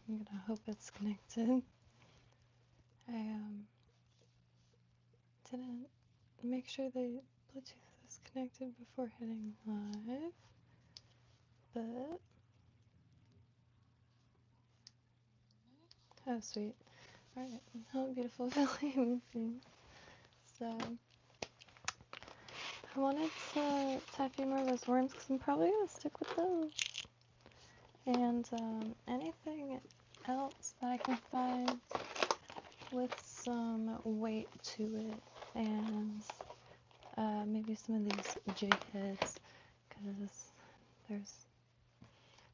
I'm gonna hope it's connected. I didn't make sure the Bluetooth was connected before hitting live, but oh sweet. Alright, hello beautiful Philly. So I wanted to tie a few more of those worms because I'm probably gonna stick with those. And anything else that I can find with some weight to it, and maybe some of these jig heads, because there's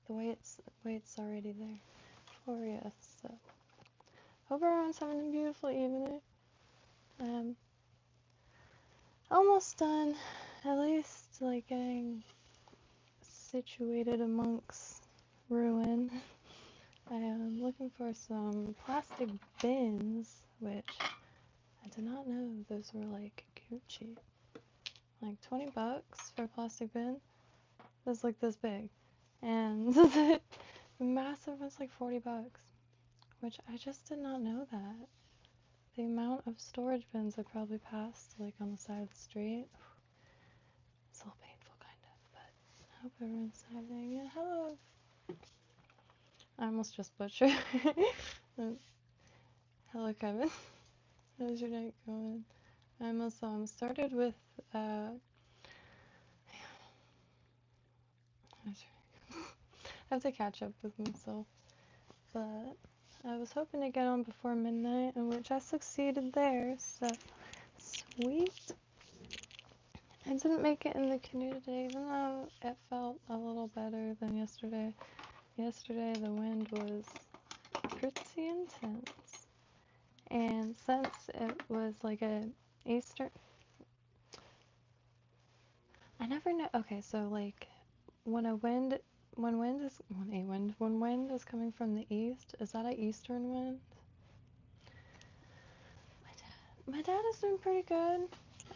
the weight's already there for you. So hope everyone's having a beautiful evening. Almost done, at least like getting situated amongst ruin. I am looking for some plastic bins, which I did not know those were like Gucci. Like 20 bucks for a plastic bin. That's like this big. And the massive one's like 40 bucks, which I just did not know that. The amount of storage bins I probably passed like on the side of the street. It's a little painful kind of, but I hope everyone's having a hello. I almost just butchered. Hello, Kevin. How's your night going? I almost started with I have to catch up with myself, but I was hoping to get on before midnight, in which I succeeded there, so sweet. I didn't make it in the canoe today, even though it felt a little better than yesterday. Yesterday the wind was pretty intense, and since it was like a Eastern, I never know. Okay, so like when wind is coming from the east, is that an eastern wind? My dad is doing pretty good.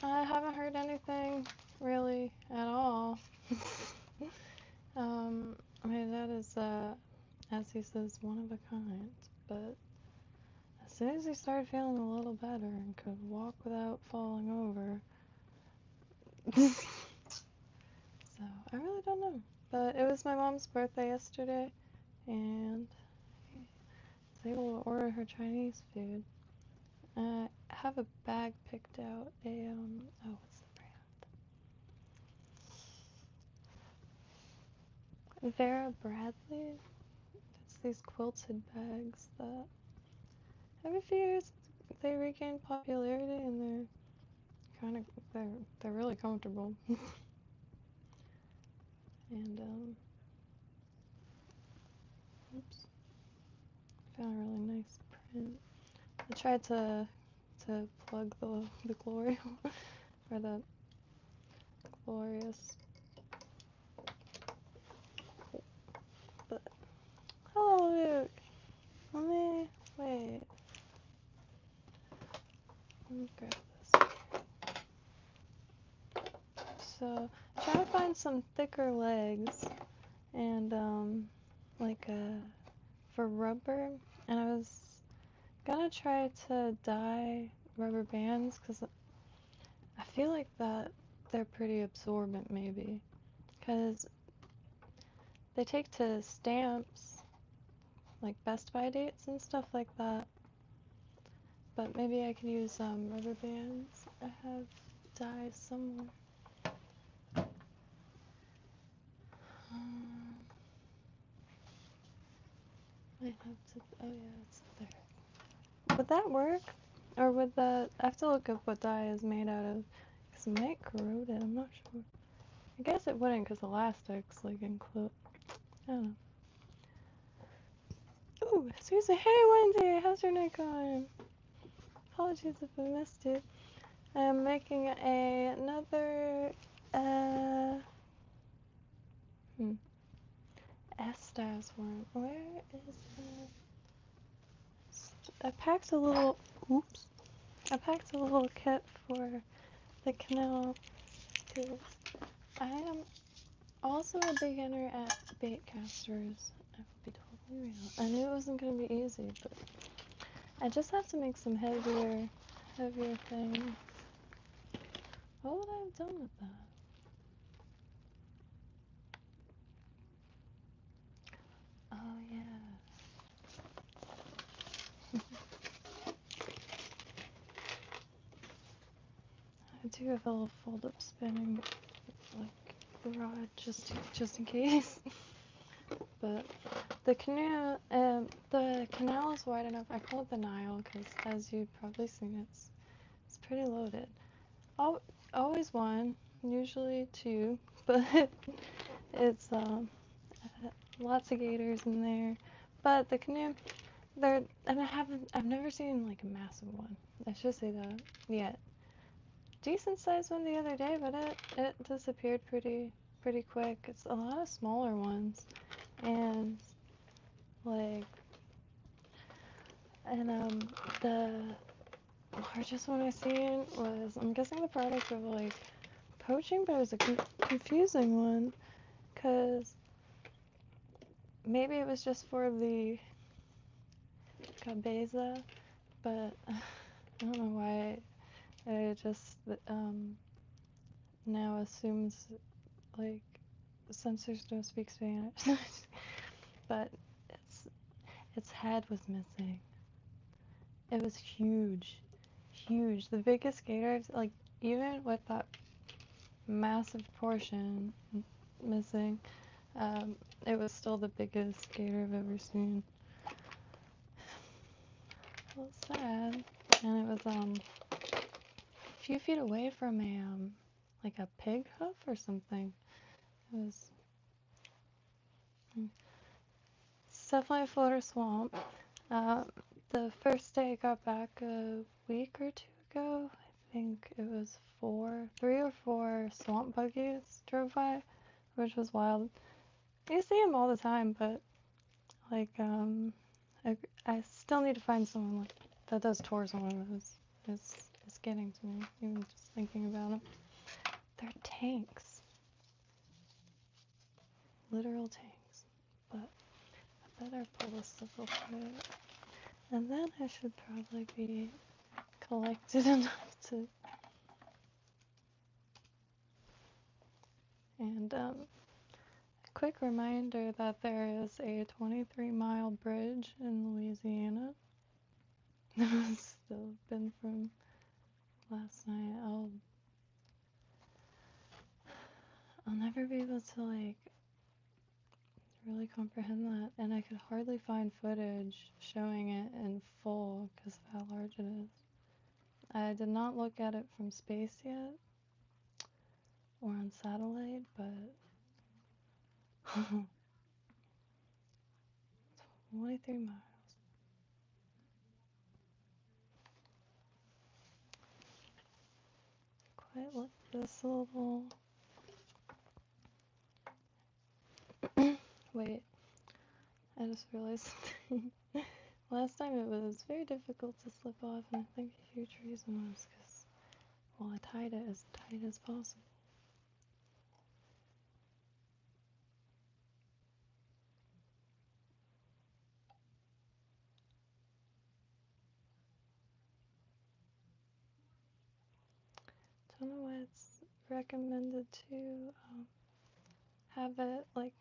I haven't heard anything really at all. My dad is, as he says, one of a kind, but as soon as he started feeling a little better and could walk without falling over, so I really don't know. But it was my mom's birthday yesterday, and I was able to order her Chinese food. I have a bag picked out, what's the brand? Vera Bradley. It's these quilted bags that every few years they regain popularity, and they're really comfortable. And oops, found a really nice print. I tried to plug the glory or the glorious, but hello Luke. Let me wait. Let me grab this. So try to find some thicker legs, and like for rubber, and I was gonna try to dye rubber bands because I feel like that they're pretty absorbent, maybe, because they take to stamps like Best Buy dates and stuff like that. But maybe I could use rubber bands. I have dye somewhere. I have to. Oh yeah, it's there. Would that work? Or would that... I have to look up what dye is made out of, because it might corrode it, I'm not sure. I guess it wouldn't, because elastics, like, include... I don't know. Ooh, Susan, hey Wendy, how's your night going? Apologies if I missed it. I'm making another, Estes worm. Where is the... I packed a little... Oops. I packed a little kit for the Canal, because I am also a beginner at bait casters, I will be told. I knew it wasn't gonna be easy, but I just have to make some heavier things. What would I have done with that? Oh yeah. I do have a little fold-up spinning like rod just in case. But the canoe, the canal is wide enough. I call it the Nile because, as you've probably seen, it's pretty loaded. Always one, usually two, but it's lots of gators in there. But the canoe, and I've never seen like a massive one. I should say that yet. Decent sized one the other day, but it disappeared pretty quick. It's a lot of smaller ones, and like, the largest one I seen was, I'm guessing, the product of like poaching, but it was a confusing one, cause maybe it was just for the cabeza, but I don't know why it just now assumes like censors don't speak Spanish. But its head was missing. It was huge, the biggest gator, like, even with that massive portion missing, it was still the biggest gator I've ever seen. A little sad, and it was a few feet away from like a pig hoof or something. It's definitely a Florida swamp. The first day I got back a week or two ago, I think it was 3 or 4 swamp buggies drove by, which was wild. You see them all the time, but like, I still need to find someone that does tours on one of those. It's getting to me, even just thinking about them. They're tanks. Literal tanks. But I better pull this stuff real quick. And then I should probably be collected enough to... And, a quick reminder that there is a 23-mile bridge in Louisiana. That was still been from last night. I'll never be able to, like, really comprehend that, and I could hardly find footage showing it in full because of how large it is. I did not look at it from space yet, or on satellite, but 23 miles. Quite like this little... Wait, I just realized something. Last time it was very difficult to slip off, and I think a huge reason was because, well, I tied it as tight as possible. Don't know why it's recommended to have it like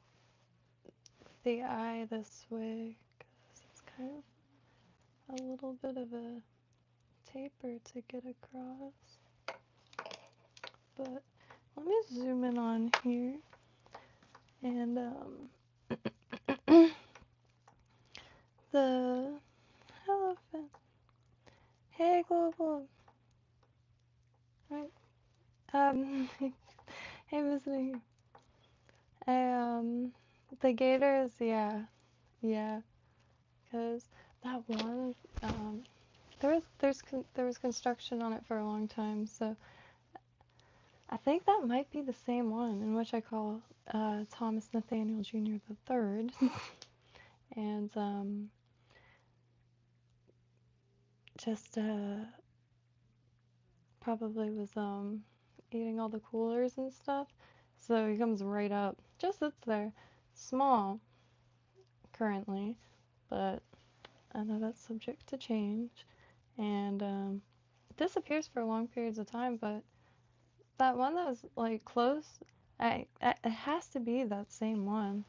the eye this way, because it's kind of a little bit of a taper to get across. But let me zoom in on here, and the elephant. Hey, Global. Right. Hey, visiting. The gators, yeah, because that one, there was construction on it for a long time, so I think that might be the same one, in which I call Thomas Nathaniel Jr. the Third, and just probably was eating all the coolers and stuff, so he comes right up, just sits there, small currently, but I know that's subject to change. And it disappears for long periods of time, but that one that was like close, it has to be that same one.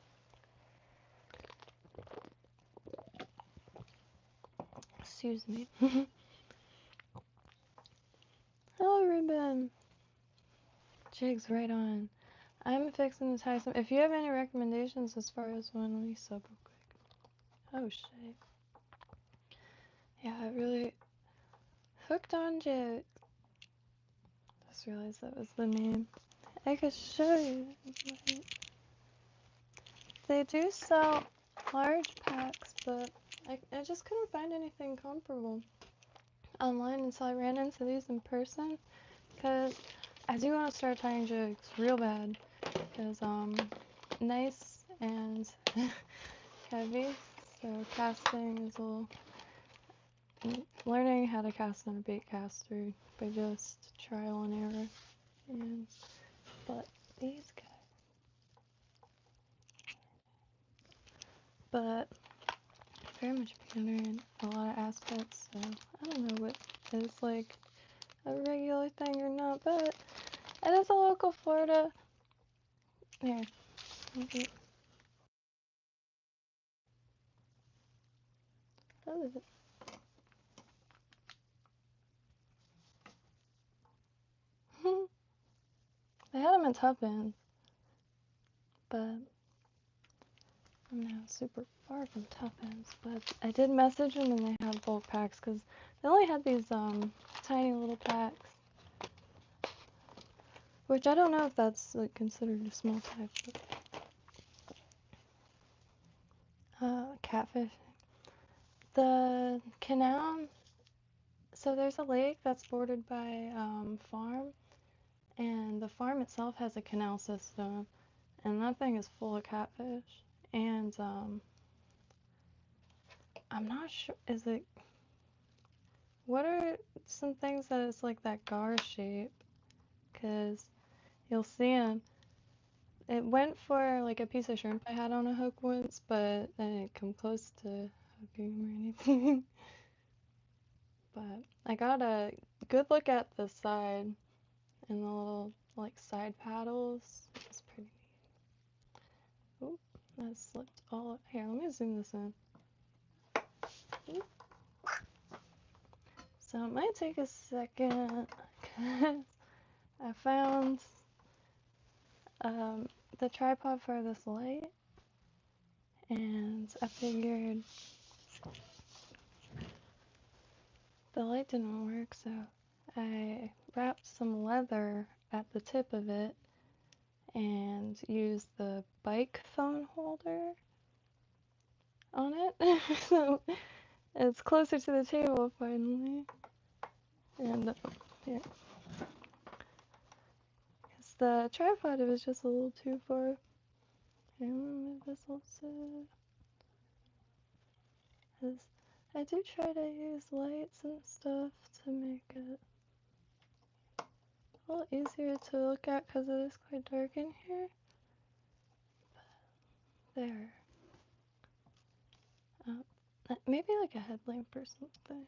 Excuse me. Hello, Ruben. Jig's right on. I'm fixing to tie some. If you have any recommendations as far as one, let me sub real quick. Oh shit. Yeah, I really hooked on Jig. Just realized that was the name. I could show you. They do sell large packs, but I just couldn't find anything comparable online until I ran into these in person. Because I do want to start tying jigs real bad. Because, nice and heavy. So casting is a little... Learning how to cast on a bait caster by just trial and error. And, but these guys... But very much beginner in a lot of aspects, so I don't know what is like a regular thing or not, but it is a local Florida. Here. Okay. What is it? They had them in tuppence, but I'm now super far from tuppence. But I did message them and they had bulk packs because they only had these tiny little packs, which I don't know if that's like considered a small pack. But, catfish. The Canal. So there's a lake that's bordered by farm, and the farm itself has a canal system, and that thing is full of catfish. And I'm not sure, is it, what are some things that it's like that gar shape? Because you'll see them. It went for like a piece of shrimp I had on a hook once, but I didn't come close to hooking them or anything. But I got a good look at the side and the little like side paddles. It's pretty neat. Oop, that slipped all. Here, let me zoom this in. Oop. So it might take a second because I found the tripod for this light, and I figured the light didn't work, so I wrapped some leather at the tip of it and used the bike phone holder on it. So it's closer to the table finally. And here. Because the tripod, it was just a little too far. Here, I'm gonna move this also. Because I do try to use lights and stuff to make it a little easier to look at because it is quite dark in here. But there. Maybe like a headlamp or something.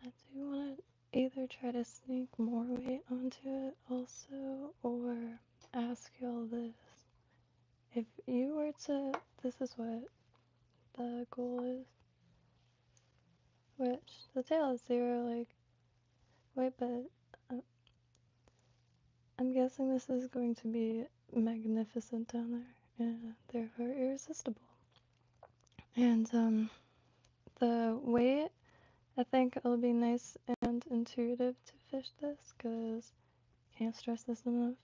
I do want to either try to sneak more weight onto it also, or ask y'all this. If you were to, this is what the goal is, which the tail is 0, like, wait, but I'm guessing this is going to be magnificent down there, and therefore irresistible. And the weight, I think it'll be nice and intuitive to fish this, because can't stress this enough,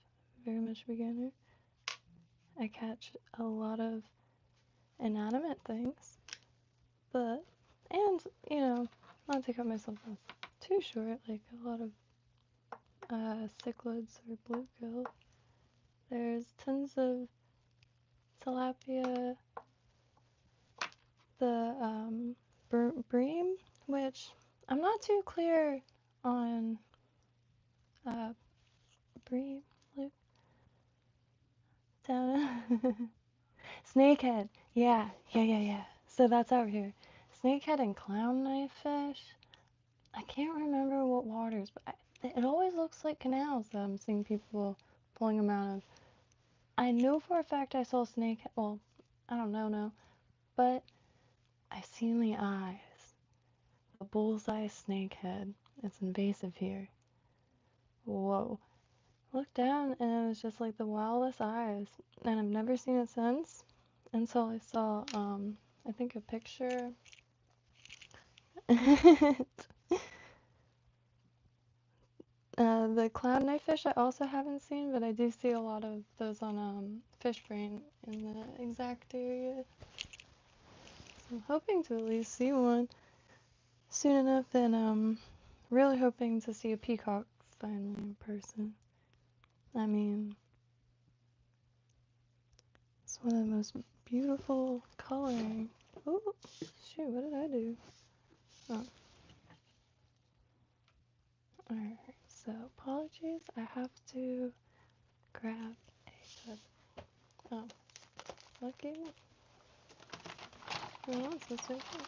very much beginner. I catch a lot of inanimate things, but, and, you know, not to cut myself off too short, like a lot of cichlids or bluegill. There's tons of tilapia, the bream, which I'm not too clear on Bree, Luke, down. Snakehead. Yeah. So that's over here. Snakehead and clown knife fish. I can't remember what waters, but it always looks like canals that I'm seeing people pulling them out of. I know for a fact I saw snakehead. Well, I don't know, no, but I've seen the eyes. The bullseye snakehead. It's invasive here. Whoa. Looked down and it was just like the wildest eyes. And I've never seen it since until I saw, I think a picture. The clown knife fish I also haven't seen, but I do see a lot of those on Fish Brain in the exact area. So I'm hoping to at least see one soon enough, and really hoping to see a peacock finally in person. I mean, it's one of the most beautiful coloring. Oh, shoot, what did I do? Oh. Alright, so apologies, I have to grab a good. Oh, lucky. No, it's so simple.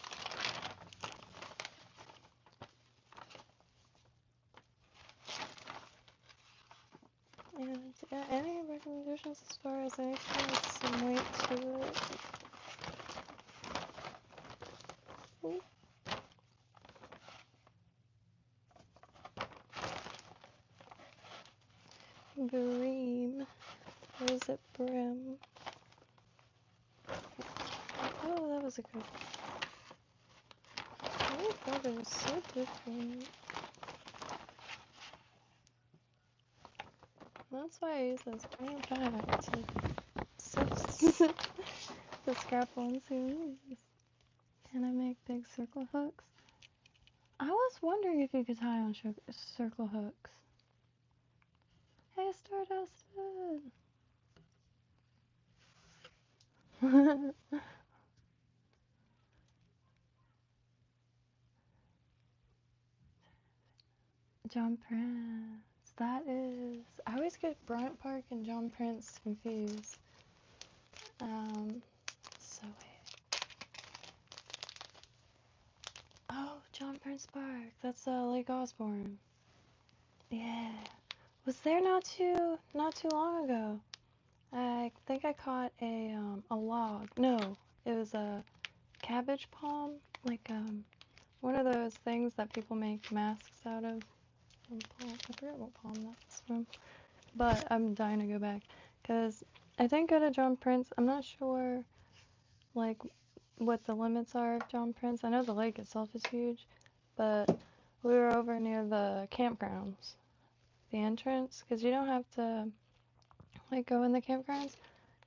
And yeah, any recommendations as far as anything with some weight to it? Ooh. Bream. Or is it brim? Oh, that was a good one. Oh, that is so different. That's why I use this. Bring it back to the scrap ones. Can I make big circle hooks? I was wondering if you could tie on circle hooks. Hey, Stardusted! John Prince. That is. I always get Bryant Park and John Prince confused. So wait. Oh, John Prince Park. That's Lake Osborne. Yeah. Was there not too long ago. I think I caught a log. No, it was a cabbage palm, like one of those things that people make masks out of. I forget what palm that's from. But I'm dying to go back because I didn't go to John Prince. I'm not sure like what the limits are of John Prince. I know the lake itself is huge, but we were over near the campgrounds, the entrance, because you don't have to like go in the campgrounds.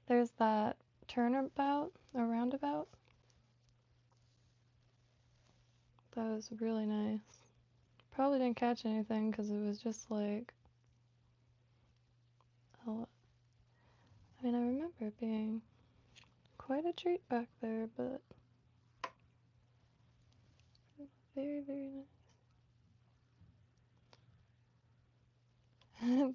There's that turnabout or roundabout. That was really nice. Probably didn't catch anything because it was just like, I mean, I remember it being quite a treat back there, but very, very nice.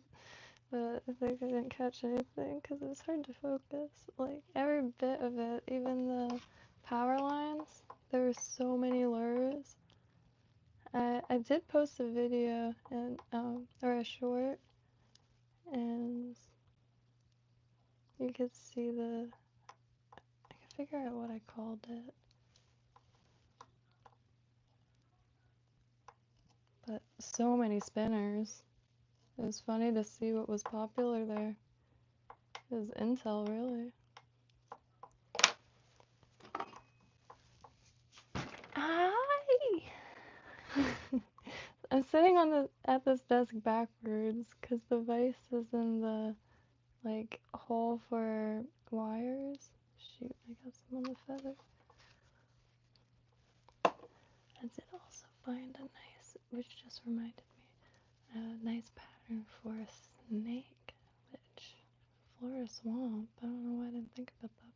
But I think I didn't catch anything because it was hard to focus. Like, every bit of it, even the power lines, there were so many lures. I did post a video and or a short, and you could see I could figure out what I called it. But so many spinners. It was funny to see what was popular there. It was Intel, really. Hi! I'm sitting at this desk backwards because the vise is in the like hole for wires. Shoot, I got some on the feather. I did also find a nice, which just reminded me, a nice pattern for a snake, which Flora Swamp. I don't know why I didn't think about that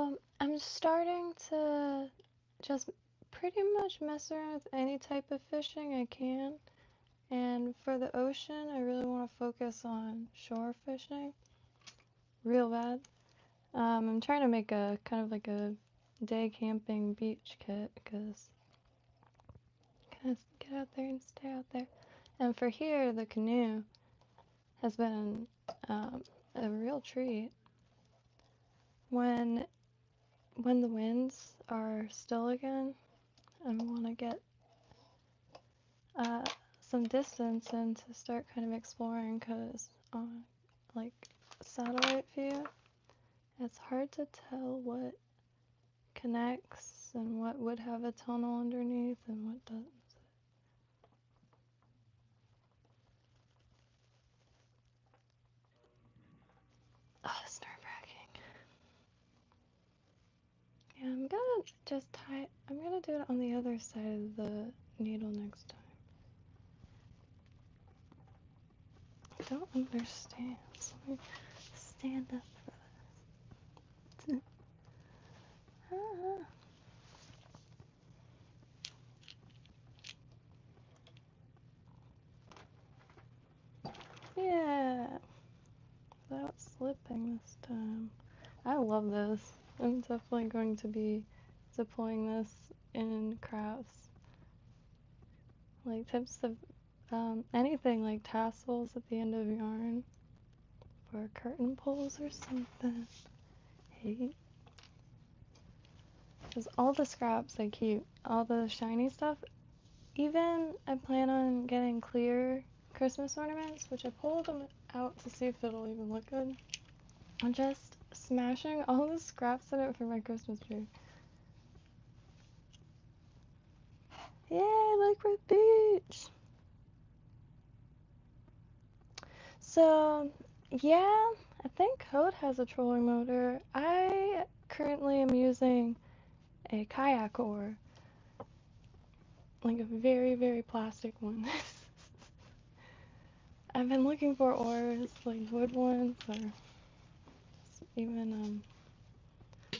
So I'm starting to just pretty much mess around with any type of fishing I can. And for the ocean, I really want to focus on shore fishing real bad. I'm trying to make a kind of like a day camping beach kit because kind of get out there and stay out there. And for here, the canoe has been a real treat. When the winds are still again, I want to get uh, some distance and to start kind of exploring because on like satellite view, it's hard to tell what connects and what would have a tunnel underneath and what doesn't. Oh, it's nerve-wracking. Yeah, I'm gonna just I'm gonna do it on the other side of the needle next time. I don't understand. So let me stand up for this. Yeah, without slipping this time. I love this. I'm definitely going to be deploying this in crafts. Like tips of anything like tassels at the end of yarn for curtain poles or something. Hey. Because all the scraps I keep, all the shiny stuff, even I plan on getting clear Christmas ornaments, which I pulled them out to see if it'll even look good. I'm just smashing all the scraps in it for my Christmas tree. Yay, Liquid Beach! So, yeah, I think Code has a trolling motor. I currently am using a kayak oar, like a very, very plastic one. I've been looking for oars, like wood ones, or even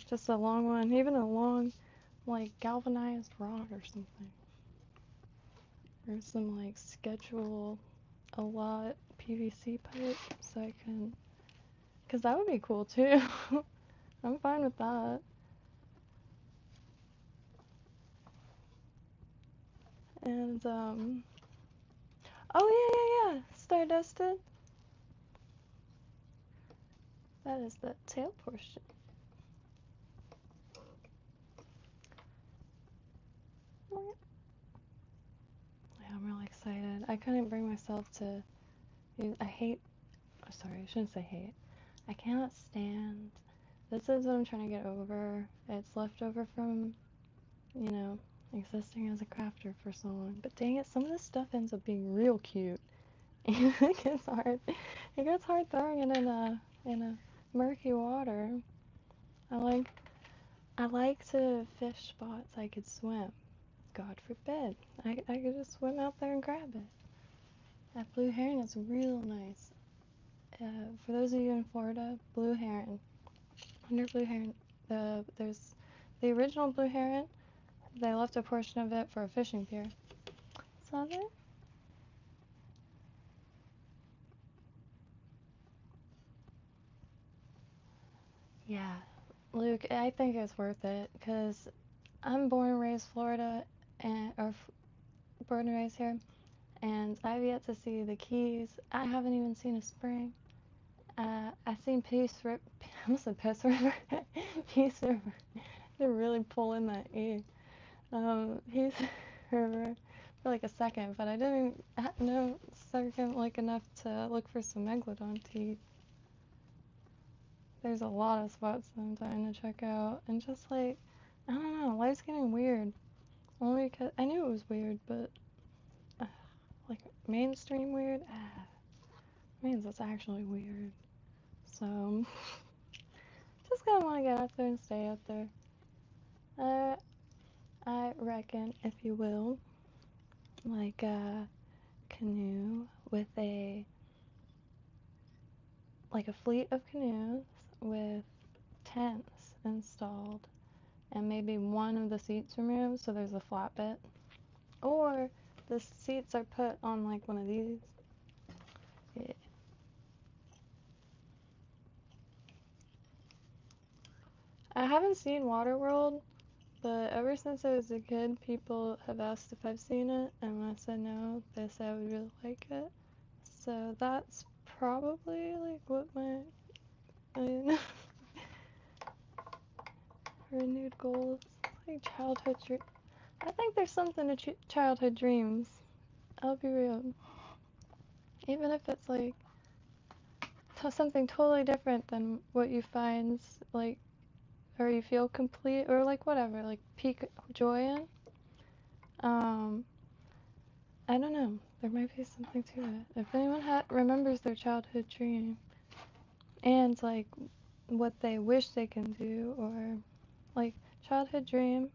just a long one, even a long, like galvanized rod or something, or some like schedule a lot PVC pipe, so I can, cause that would be cool too. I'm fine with that. And oh yeah, Stardusted. That is the tail portion. Yeah, I'm really excited. I couldn't bring myself to use, I hate, oh, sorry, I shouldn't say hate. I cannot stand, this is what I'm trying to get over. It's left over from, you know, existing as a crafter for so long. But dang it, some of this stuff ends up being real cute. And it gets hard. It gets hard throwing it in a murky water. I like to fish spots I could swim. God forbid. I could just swim out there and grab it. That blue heron is real nice. For those of you in Florida, blue heron. Under blue heron, there's the original blue heron. They left a portion of it for a fishing pier. Saw that? Yeah, Luke, I think it's worth it because I'm born and raised Florida, born and raised here, and I've yet to see the Keys. I haven't even seen a spring. I've seen Peace River. I almost said Piss River. Peace River. They're really pulling that E. Peace River for like a second, but I didn't know second like enough to look for some megalodon teeth. There's a lot of spots that I'm dying to check out, and just like, I don't know, life's getting weird. Only because I knew it was weird, but like mainstream weird, means it's actually weird. So just gonna want to get out there and stay out there. I reckon, if you will, like a canoe with like a fleet of canoes with tents installed and maybe one of the seats removed so there's a flat bit. Or the seats are put on like one of these. Yeah. I haven't seen Waterworld, but ever since I was a kid, people have asked if I've seen it, and when I said no, they said I would really like it. So that's probably like what my renewed goals, like childhood dream. I think there's something to childhood dreams. I'll be real. Even if it's like something totally different than what you find, like, or you feel complete, or like whatever, like peak joy in. I don't know. There might be something to it. If anyone remembers their childhood dream and like what they wish they can do, or like childhood dream,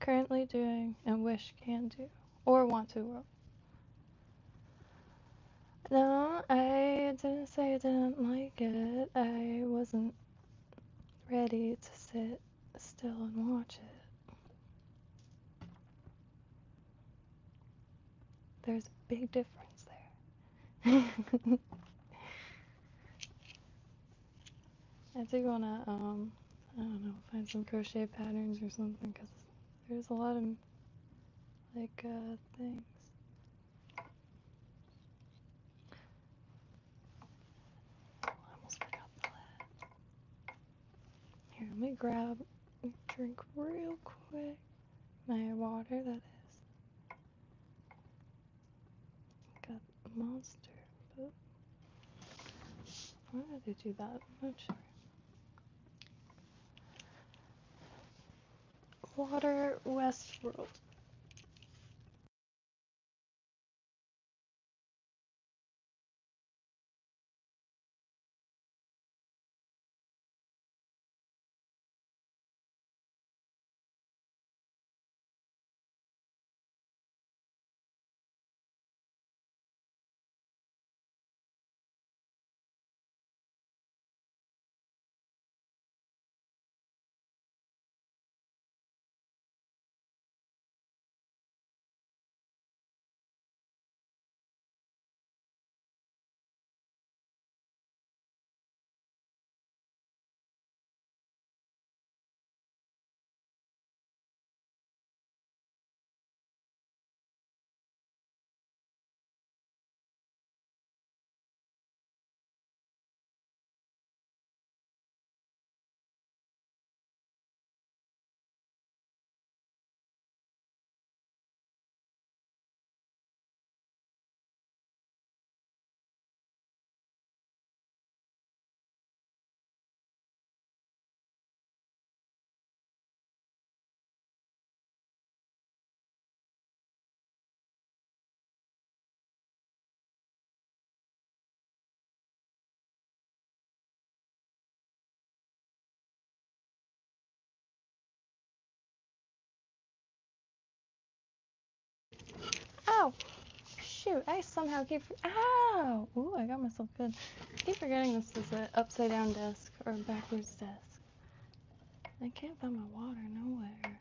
currently doing, and wish can do, or want to world. No, I didn't say I didn't like it. I wasn't ready to sit still and watch it. There's a big difference there. I do wanna, I don't know, find some crochet patterns or something, because there's a lot of, like, things. I almost forgot the lid. Here, let me grab a drink real quick. My water, that is. Got a monster, but why did they do that? I'm not sure. Water Westworld. Ow! Shoot, I somehow keep. Ow! Ooh, I got myself good. I keep forgetting this is an upside down desk or a backwards desk. I can't find my water nowhere.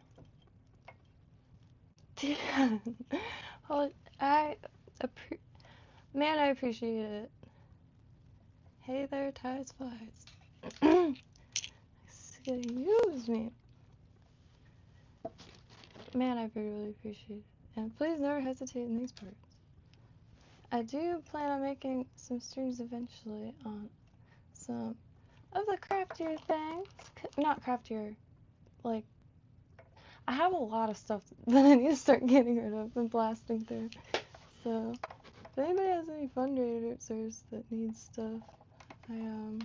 Well, man, I appreciate it. Hey there, Ties Flies. Excuse me. Man, I really appreciate it. And please never hesitate in these parts. I do plan on making some streams eventually on some of the craftier things. Not craftier, like, I have a lot of stuff that I need to start getting rid of and blasting through. So, if anybody has any fundraisers that need stuff, gonna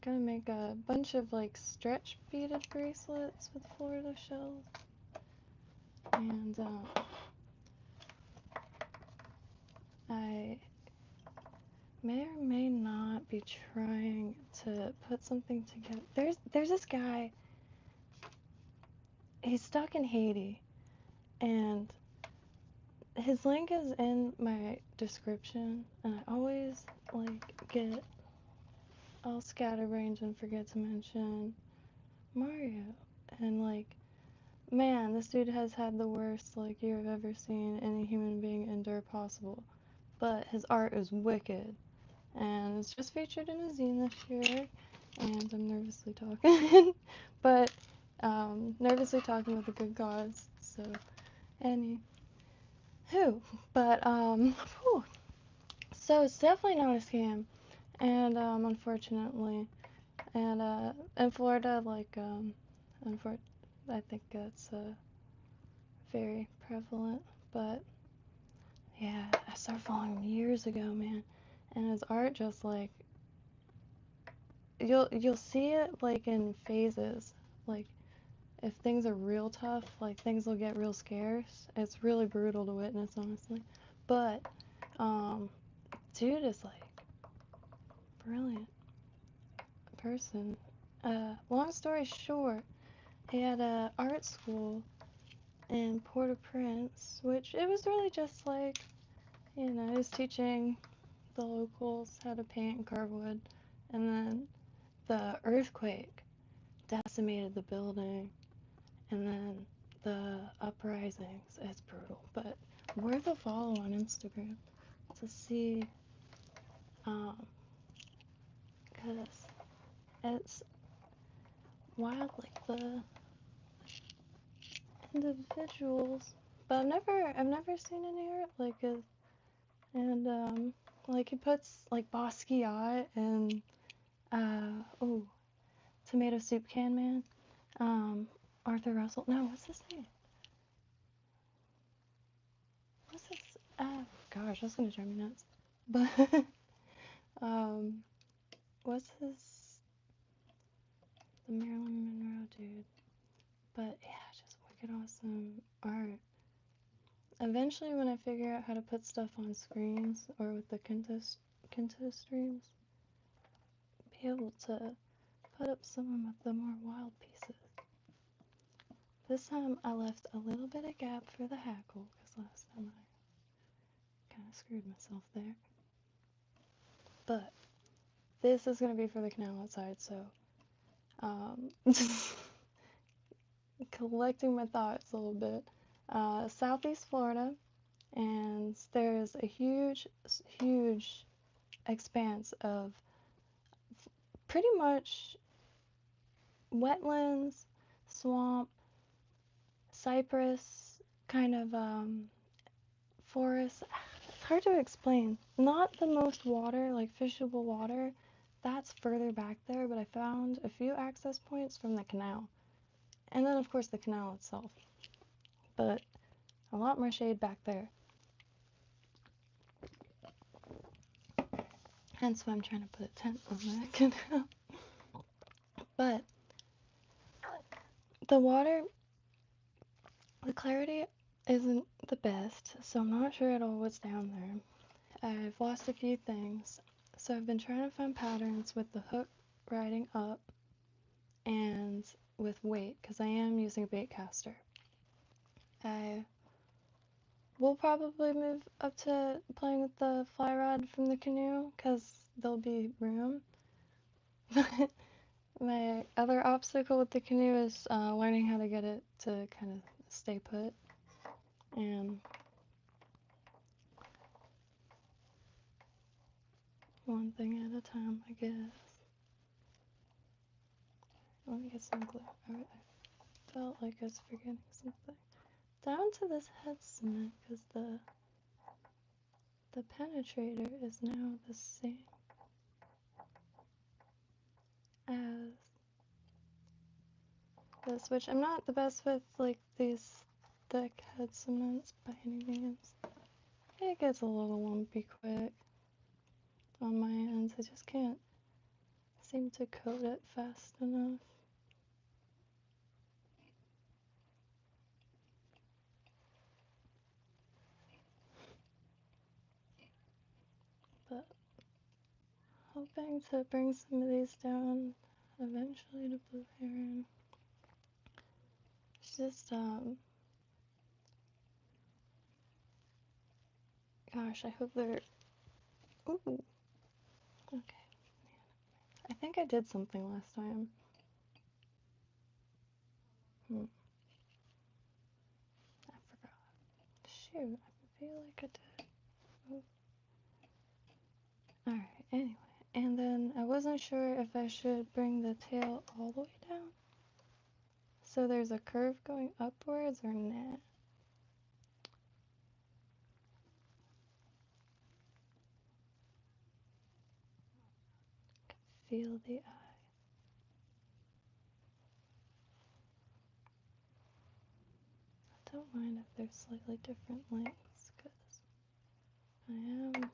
make a bunch of like stretch beaded bracelets with Florida shells. And I may or may not be trying to put something together. There's this guy. He's stuck in Haiti, and his link is in my description. And I always like get I'll scatterbrain and forget to mention Mario. And like, man, this dude has had the worst like year I've ever seen any human being endure possible. But his art is wicked, and it's just featured in a zine this year. And I'm nervously talking, but nervously talking with a good cause. So, anywho, but whew. So it's definitely not a scam, and unfortunately, and in Florida, like I think that's very prevalent. But yeah, I started following him years ago, man, and his art just like you'll see it like in phases. Like if things are real tough, like things will get real scarce. It's really brutal to witness, honestly. But dude is like brilliant person. Long story short, he had a art school in Port-au-Prince, which it was really just like, he was teaching the locals how to paint and carve wood, and then the earthquake decimated the building, and then the uprisings. It's brutal, but worth a follow on Instagram to see, cause it's wild, like the individuals. But I've never seen any art like it, and like he puts like Basquiat and oh, tomato soup can man, Arthur Russell. No, what's his name? What's his? Gosh, that's gonna drive me nuts. But what's his? The Marilyn Monroe dude. But yeah, just wicked awesome art. Eventually, when I figure out how to put stuff on screens or with the Kinto streams, be able to put up some of the more wild pieces. This time I left a little bit of gap for the hackle, because last time I kind of screwed myself there. But this is going to be for the canal outside, so collecting my thoughts a little bit. Southeast Florida, and there's a huge expanse of pretty much wetlands, swamp, cypress, kind of forest. It's hard to explain. Not the most water, like fishable water. That's further back there, but I found a few access points from the canal. And then, of course, the canal itself. But a lot more shade back there. Hence why I'm trying to put a tent on that canal. But the water, the clarity isn't the best, so I'm not sure at all what's down there. I've lost a few things, so I've been trying to find patterns with the hook riding up and with weight, because I am using a bait caster. I will probably move up to playing with the fly rod from the canoe, because there'll be room. But my other obstacle with the canoe is learning how to get it to kind of stay put. And one thing at a time, I guess. Let me get some glue. I felt like I was forgetting something. Down to this head cement, because the penetrator is now the same as this, which I'm not the best with, like, these thick head cements by any means. It gets a little lumpy quick on my ends. I just can't seem to coat it fast enough. But hoping to bring some of these down eventually to Blue Heron. It's just, gosh, I hope they're, ooh, okay. I think I did something last time. I forgot. Shoot, I feel like I did. Oh. Alright, anyway. And then I wasn't sure if I should bring the tail all the way down. So there's a curve going upwards or not. Feel the eye. I don't mind if they're slightly different lengths because I am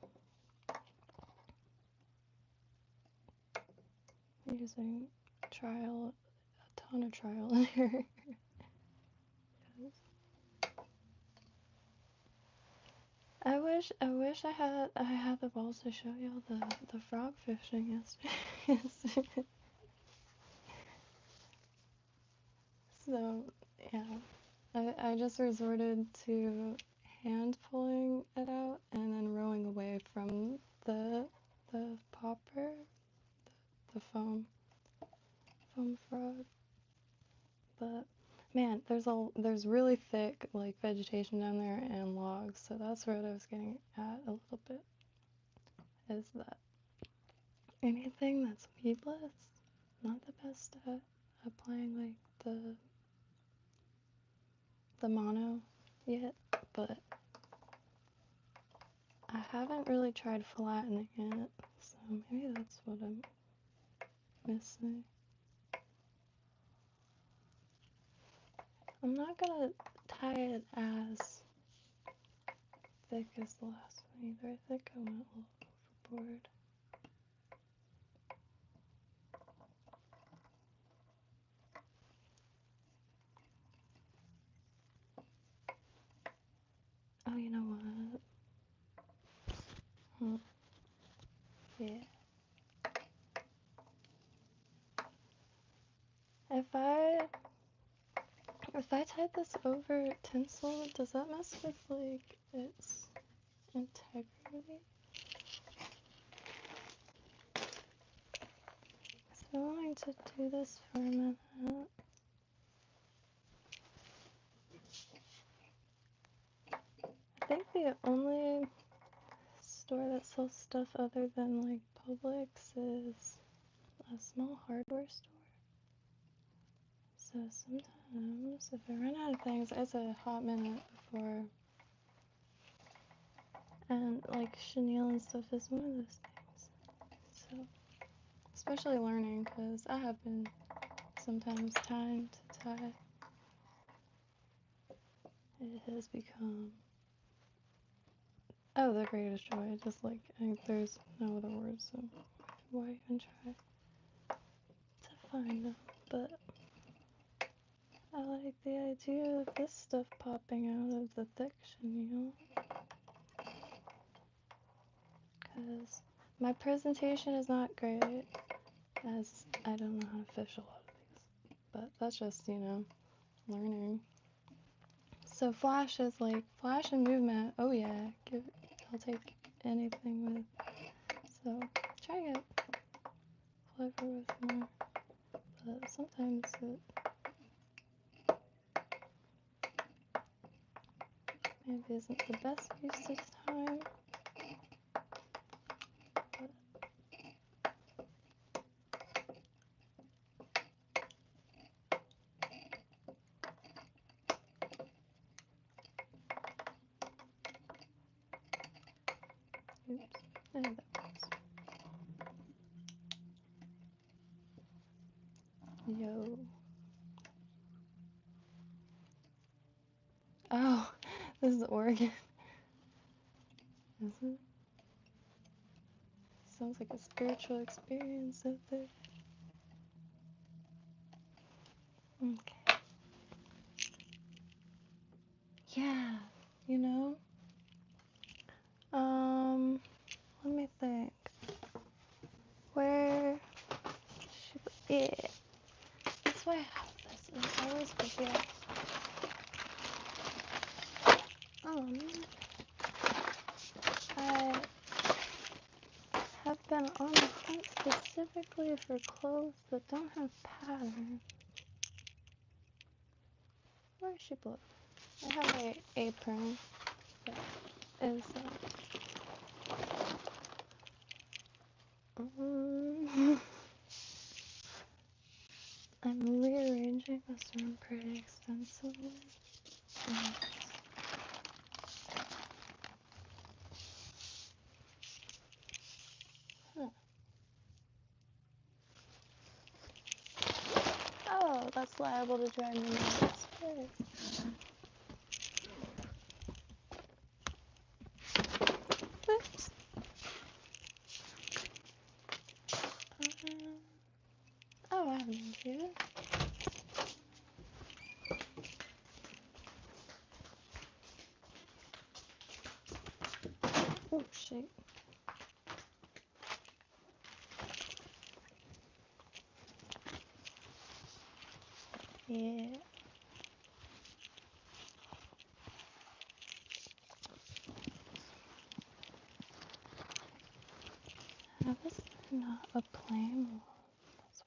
using a ton of trial and error. I wish I had the balls to show y'all the frog fishing yesterday. So yeah, I just resorted to hand pulling it out and then rowing away from the popper, the foam frog. But man, there's really thick like vegetation down there and logs, so that's what I was getting at a little bit. Is that anything that's weedless, not the best at applying like the mono yet, but I haven't really tried flattening it, so maybe that's what I'm missing. I'm not gonna tie it as thick as the last one either. I think I went a little overboard. Oh, you know what? Yeah. If I tied this over tinsel, does that mess with like its integrity? So I'm going to do this for a minute. I think the only store that sells stuff other than like Publix is a small hardware store. So sometimes if I run out of things, it's a hot minute before. And like chenille and stuff is one of those things. So especially learning, because I have been sometimes time to tie. It has become the greatest joy. Just like there's no other words, so why even try to find them? But I like the idea of this stuff popping out of the thick chenille, because my presentation is not great, as I don't know how to fish a lot of these, but that's just, learning. So flash is like, flash and movement, oh yeah, I'll take anything with, so try to get clever with more, but sometimes it maybe isn't the best use of time. Oops, and that works. Yo. Oh, this is Oregon. Is it? Sounds like a spiritual experience out there. Okay. Yeah, let me think. Where should yeah. That's why I have this. I always forget. I have been on the hunt specifically for clothes that don't have pattern. Where's she blue? I have a apron that is I'm rearranging this room pretty extensively. Huh. Oh, that's liable to drive me nuts. Great. Oops. Oh, I haven't emptied it. Oh, shit. Yeah. How is there not a plain one? That's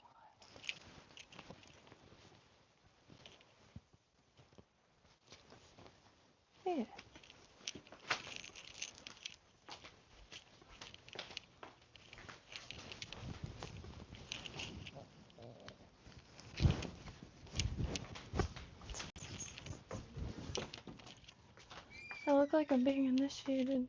wild. Yeah. I look like I'm being initiated.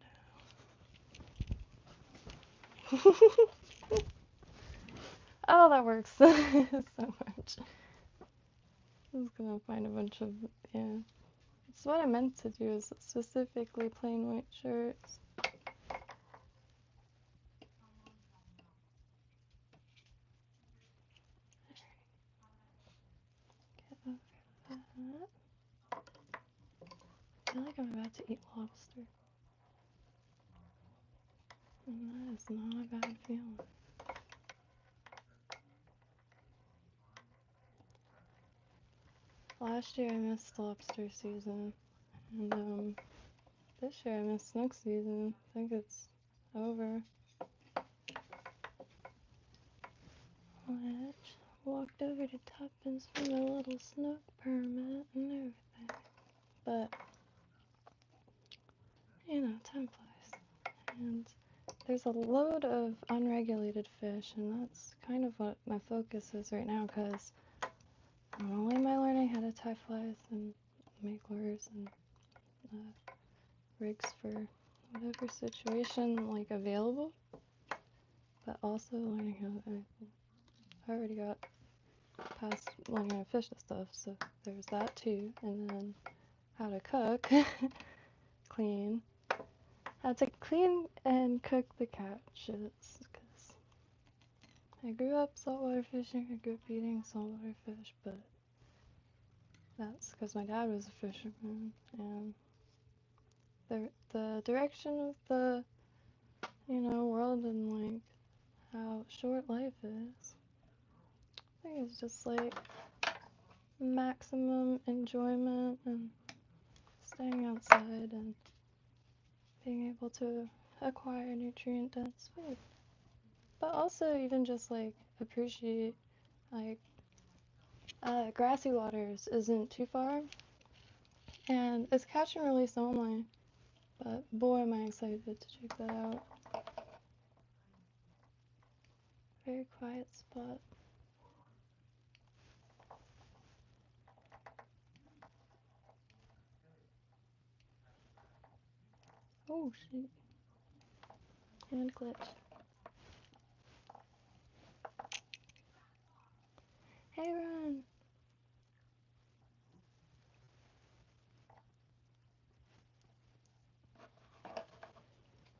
Oh, that works so much. I'm just gonna find a bunch of, yeah. It's what I meant to do, is specifically plain white shirts. Get over that. I feel like I'm about to eat lobster. And that is not a bad feeling. Last year I missed lobster season, and this year I missed snook season. I think it's over. Which walked over to Tuppence for my little snook permit and everything. But, you know, time flies. And there's a load of unregulated fish, and that's kind of what my focus is right now, because not only am I learning how to tie flies and make lures and rigs for whatever situation like available, but also learning how to, I already got past learning how to fish and stuff, so there's that too. And then how to cook, clean, how to clean and cook the catches, because I grew up saltwater fishing. I grew up eating saltwater fish, but that's because my dad was a fisherman, and the direction of the, you know, world and like how short life is, I think it's just like maximum enjoyment and staying outside and being able to acquire nutrient dense food, but also even just like appreciate like grassy waters isn't too far, and it's catch and release only, but boy am I excited to check that out. Very quiet spot. Oh shoot. Hand glitch. Hey Ron!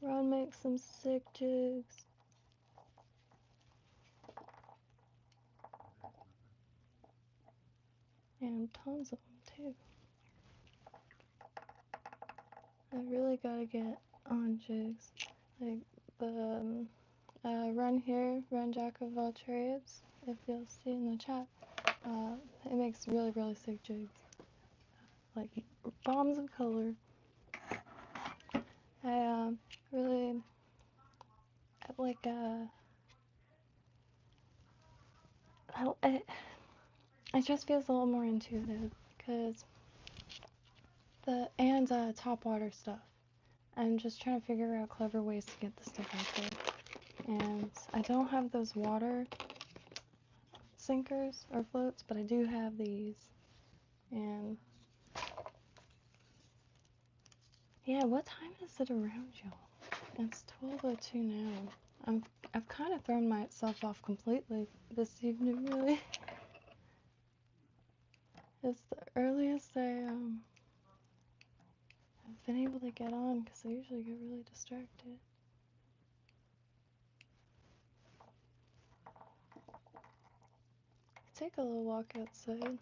Ron makes some sick jigs. And tons of them too. I really gotta get on jigs. Like the Run here, Run Jack of all trades, if you'll see in the chat. It makes really, really sick jigs. Like bombs of color. I really like it just feels a little more intuitive because top water stuff. I'm just trying to figure out clever ways to get this stuff out there. And I don't have those water sinkers or floats, but I do have these. And yeah, what time is it around y'all? It's 12:02 now. I've kind of thrown myself off completely this evening, really. It's the earliest I've been able to get on because I usually get really distracted. Take a little walk outside.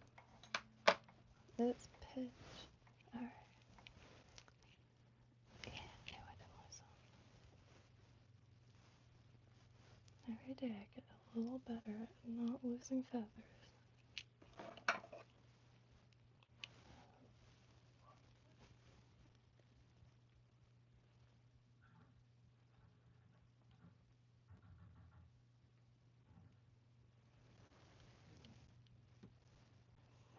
It's pitch. Alright. Yeah, I knew I didn't lose them. Every day I get a little better at not losing feathers.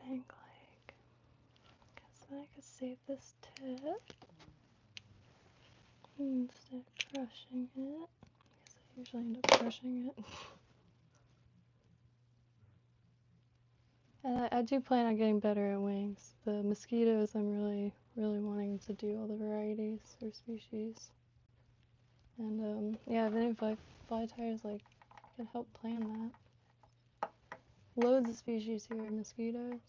Think like, guess I could save this tip instead of crushing it. I guess I usually end up crushing it. And I do plan on getting better at wings. The mosquitoes, I'm really wanting to do all the varieties or species. And yeah, if any fly tyers like can help plan that. Loads of species here of mosquitoes.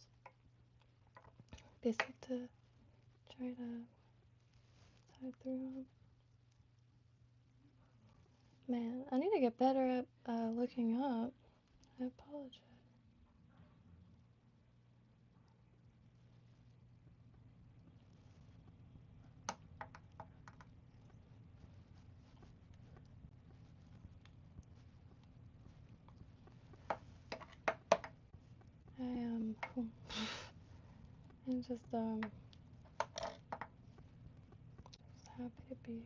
Basic to try to tie through them. Man, I need to get better at looking up. I apologize. I'm just happy to be here.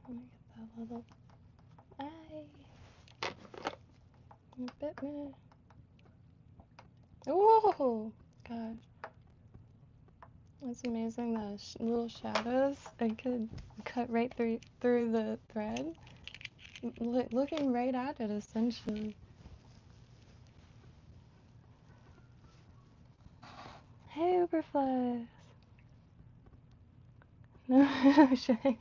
Let me get that little. You bit me. Oh gosh, it's amazing the little shadows. I could cut right through the thread, looking right at it essentially. Hey, Uberflies. No shame.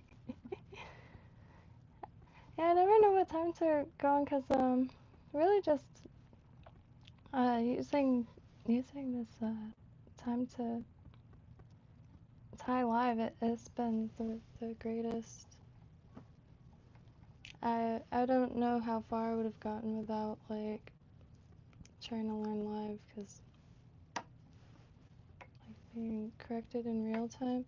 Yeah, I never know what time to go on because really just using this time to tie live. It's been the greatest. I don't know how far I would have gotten without like trying to learn live because like being corrected in real time.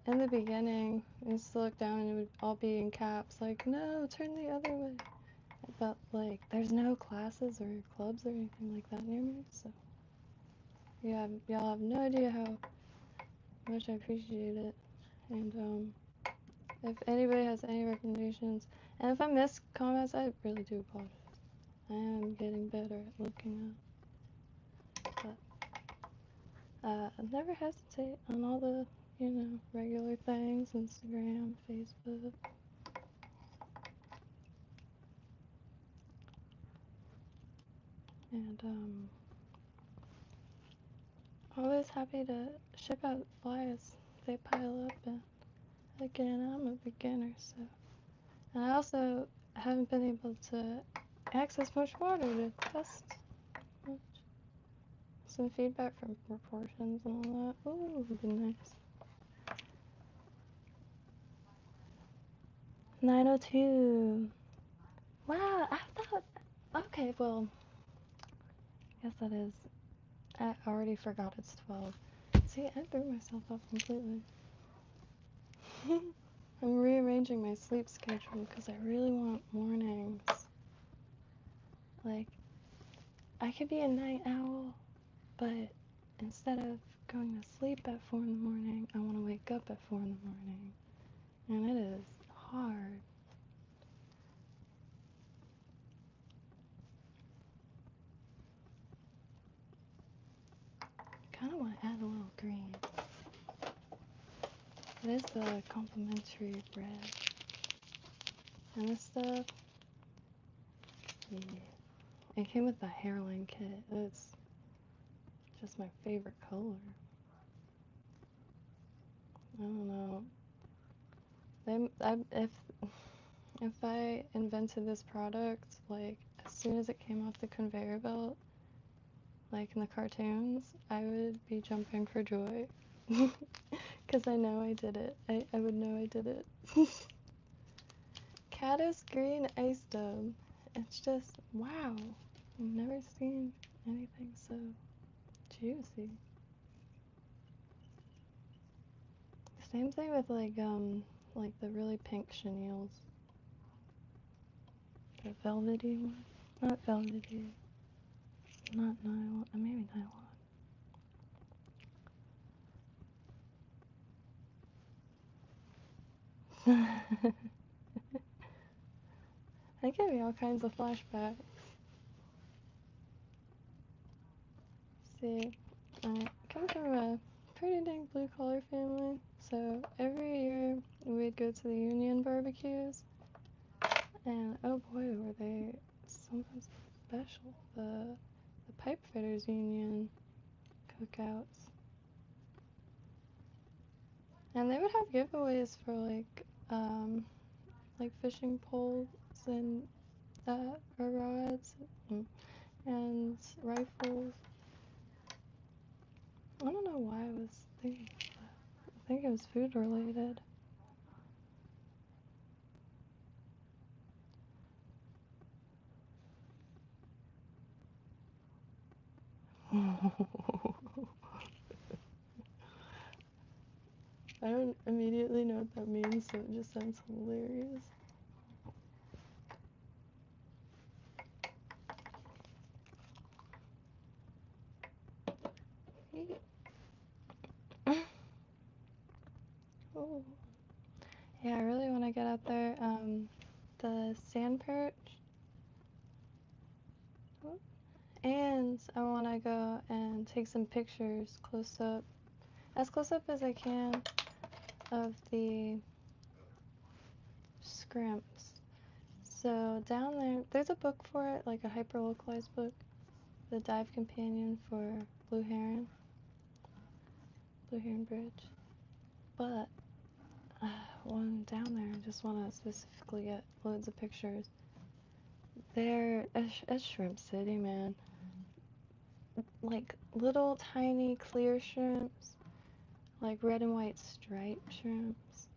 In the beginning, I used to look down and it would all be in caps, like, no, turn the other way. But, like, there's no classes or clubs or anything like that near me, so y'all have no idea how much I appreciate it. And, if anybody has any recommendations, and if I miss comments, I really do apologize. I am getting better at looking up. But, never hesitate on all the, regular things, Instagram, Facebook. And, always happy to ship out flies. They pile up, and again, I'm a beginner, so. And I also haven't been able to access much water to test much. Some feedback from proportions and all that. Ooh, would be nice. 9:02. Wow, I thought. Okay, well, I guess that is. I already forgot it's 12. See, I threw myself off completely. I'm rearranging my sleep schedule because I really want mornings. Like, I could be a night owl, but instead of going to sleep at 4 in the morning, I want to wake up at 4 in the morning. And it is hard. Kind of want to add a little green. It is the complimentary bread. And this stuff, yeah. It came with the hairline kit. It's just my favorite color. I don't know. If I invented this product, like, as soon as it came off the conveyor belt, like in the cartoons, I would be jumping for joy. Because I know I did it. I would know I did it. Caddis green ice dome. It's just, wow. I've never seen anything so juicy. Same thing with like the really pink chenilles. The velvety one. Not velvety. Not nylon. Maybe nylon. That gave me all kinds of flashbacks. See, I come from a pretty dang blue collar family, so every year we'd go to the union barbecues, and oh boy, were they sometimes special. The pipe fitters union cookouts. And they would have giveaways for like fishing poles and or rods and rifles. I don't know why I was thinking of that. I think it was food related. I don't immediately know what that means, so it just sounds hilarious. Oh. Yeah, I really want to get out there. The sand perch. And I want to go and take some pictures close up as I can, of the scrimps. So down there, there's a book for it, like a hyper-localized book, The Dive Companion for Blue Heron Bridge. But when down there, I just want to specifically get loads of pictures. They're a shrimp city, man. Like little tiny clear shrimps, like red and white striped shrimps.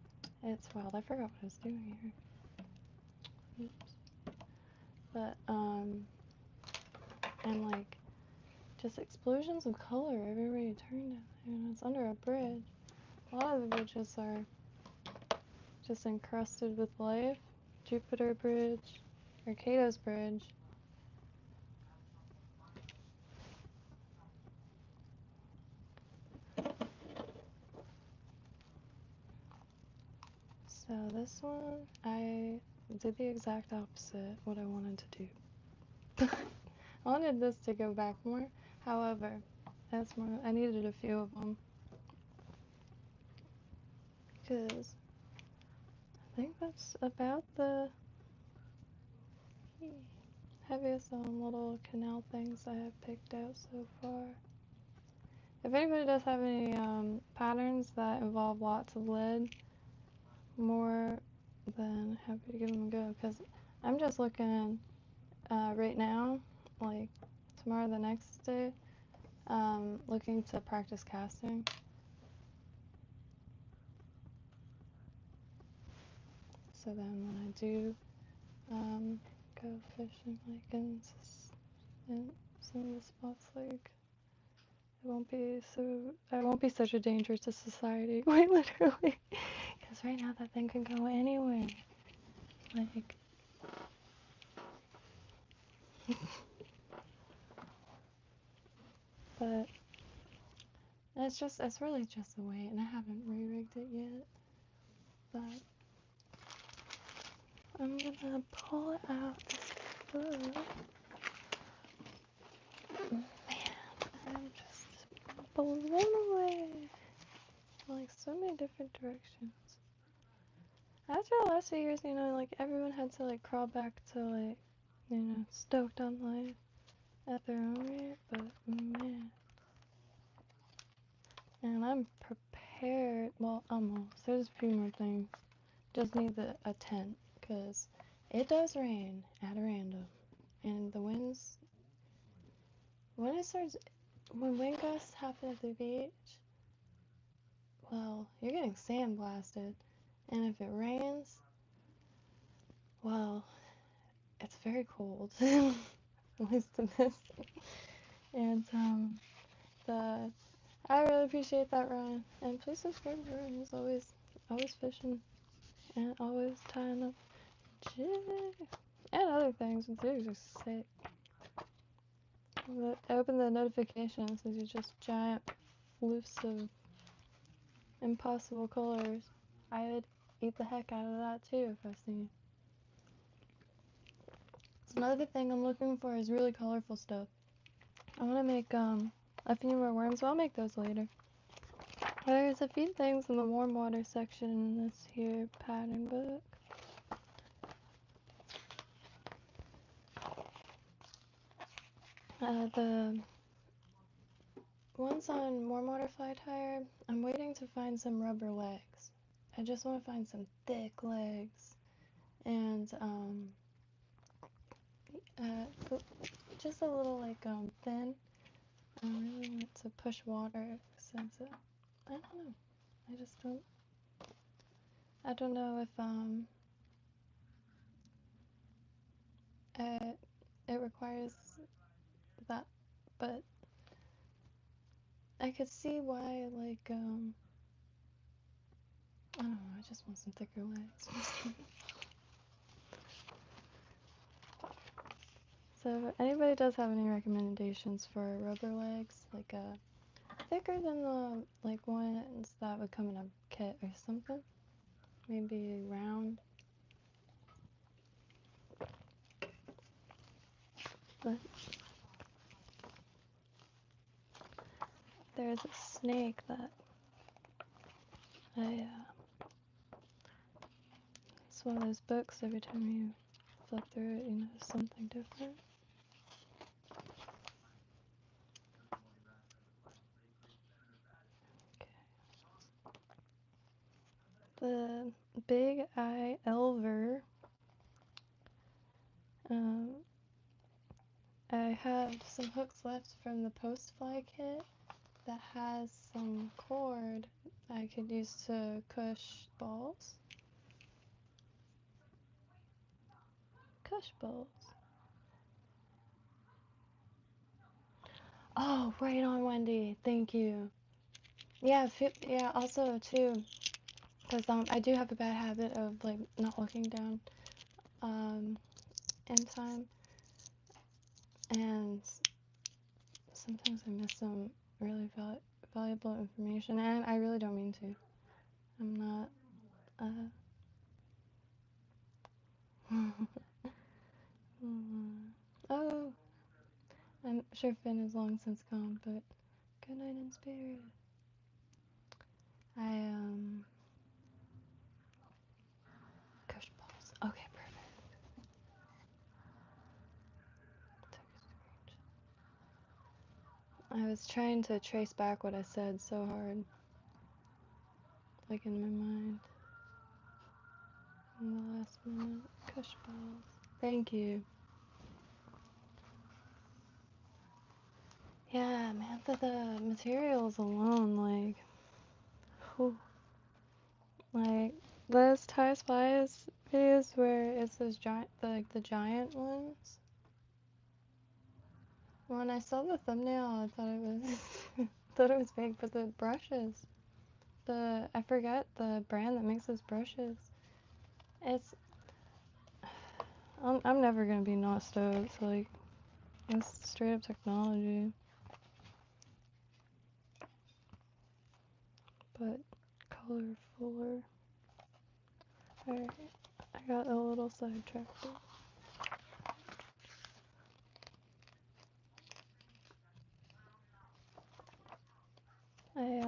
It's wild. I forgot what I was doing here. Oops. But and like just explosions of color everywhere you turn down there, and it's under a bridge. A lot of the bridges are just encrusted with life. Jupiter Bridge, or Cato's Bridge. So this one, I did the exact opposite what I wanted to do. I wanted this to go back more. However, that's more. I needed a few of them because I think that's about the heaviest little canal things I have picked out so far. If anybody does have any patterns that involve lots of lead, more than happy to give them a go, because I'm just looking right now, like tomorrow, the next day, looking to practice casting. So then when I do go fishing, like in some of the spots, like I won't be such a danger to society, quite literally. Because right now that thing can go anywhere. Like, but it's really just the weight, and I haven't re-rigged it yet. But I'm gonna pull out this book. Man, I'm just blown away. Like so many different directions. After the last few years, you know, like everyone had to like crawl back to like, you know, stoked on life at their own rate, but man. And I'm prepared, well, almost. There's a few more things. Just need a tent, because it does rain at a random. And the winds, when wind gusts happen at the beach, well, you're getting sandblasted. And if it rains, well, it's very cold. At least in this. And, I really appreciate that, Ryan. And please subscribe to Ryan. He's always fishing and always tying up jigs and other things. The jigs are sick. But I opened the notifications. These are just giant floofs of impossible colors. I would eat the heck out of that too if I seen it. So another thing I'm looking for is really colorful stuff. I want to make a few more worms. Well, I'll make those later. There's a few things in the warm water section in this here pattern book. The ones on warm water fly tire, I'm waiting to find some rubber legs. I just want to find some thick legs and just a little like thin. I really want to push water since I don't know. I just don't. I don't know if it requires that, but I could see why, like, I don't know, I just want some thicker legs. So if anybody does have any recommendations for rubber legs, like, thicker than the, like, ones that would come in a kit or something, maybe round. But there's a snake that it's one of those books, every time you flip through it, you notice something different. Okay. The Big Eye Elver. I have some hooks left from the post fly kit that has some cord I could use to cush balls. Cush balls. Oh, right on, Wendy. Thank you. Yeah, yeah. Also, too, because I do have a bad habit of like not looking down in time, and sometimes I miss some really valuable information, and I really don't mean to. I'm not. Oh, I'm sure Finn is long since gone, but good night in spirit. Cush balls. Okay, perfect. I was trying to trace back what I said so hard, like in my mind. In the last minute, cush balls. Thank you. Yeah, man, the materials alone, like, whew. Like, those tie spies videos where it's those giant, the giant ones. When I saw the thumbnail, I thought it was, thought it was fake, but the brushes, I forget the brand that makes those brushes. It's, I'm never gonna be not stoked, like, it's straight up technology. but colorfuler. Alright, I got a little sidetracked. I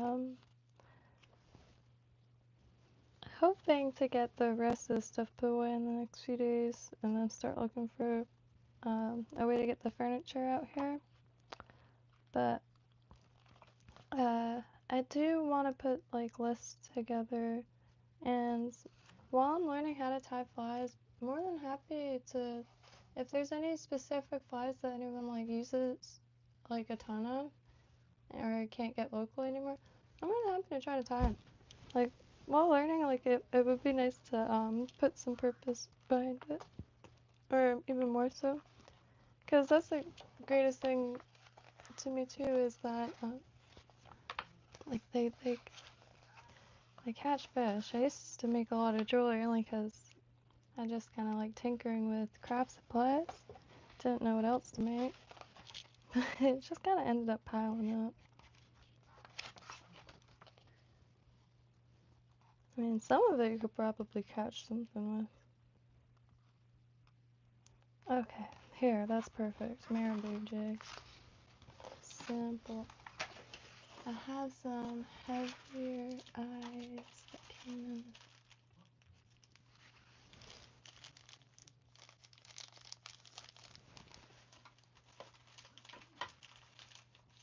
hoping to get the rest of the stuff put away in the next few days and then start looking for a way to get the furniture out here. But I do want to put like lists together, and while I'm learning how to tie flies, more than happy to, if there's any specific flies that anyone like uses like a ton of or can't get local anymore, I'm more than happy to try to tie them. Like while learning, like it would be nice to put some purpose behind it, or even more so, because that's the greatest thing to me too, is that like they catch fish. I used to make a lot of jewelry only because I just kind of like tinkering with craft supplies. Didn't know what else to make. It just kind of ended up piling up. I mean, some of it you could probably catch something with. Okay, here, that's perfect. Marabou jig. Simple. I have some heavier eyes that came in.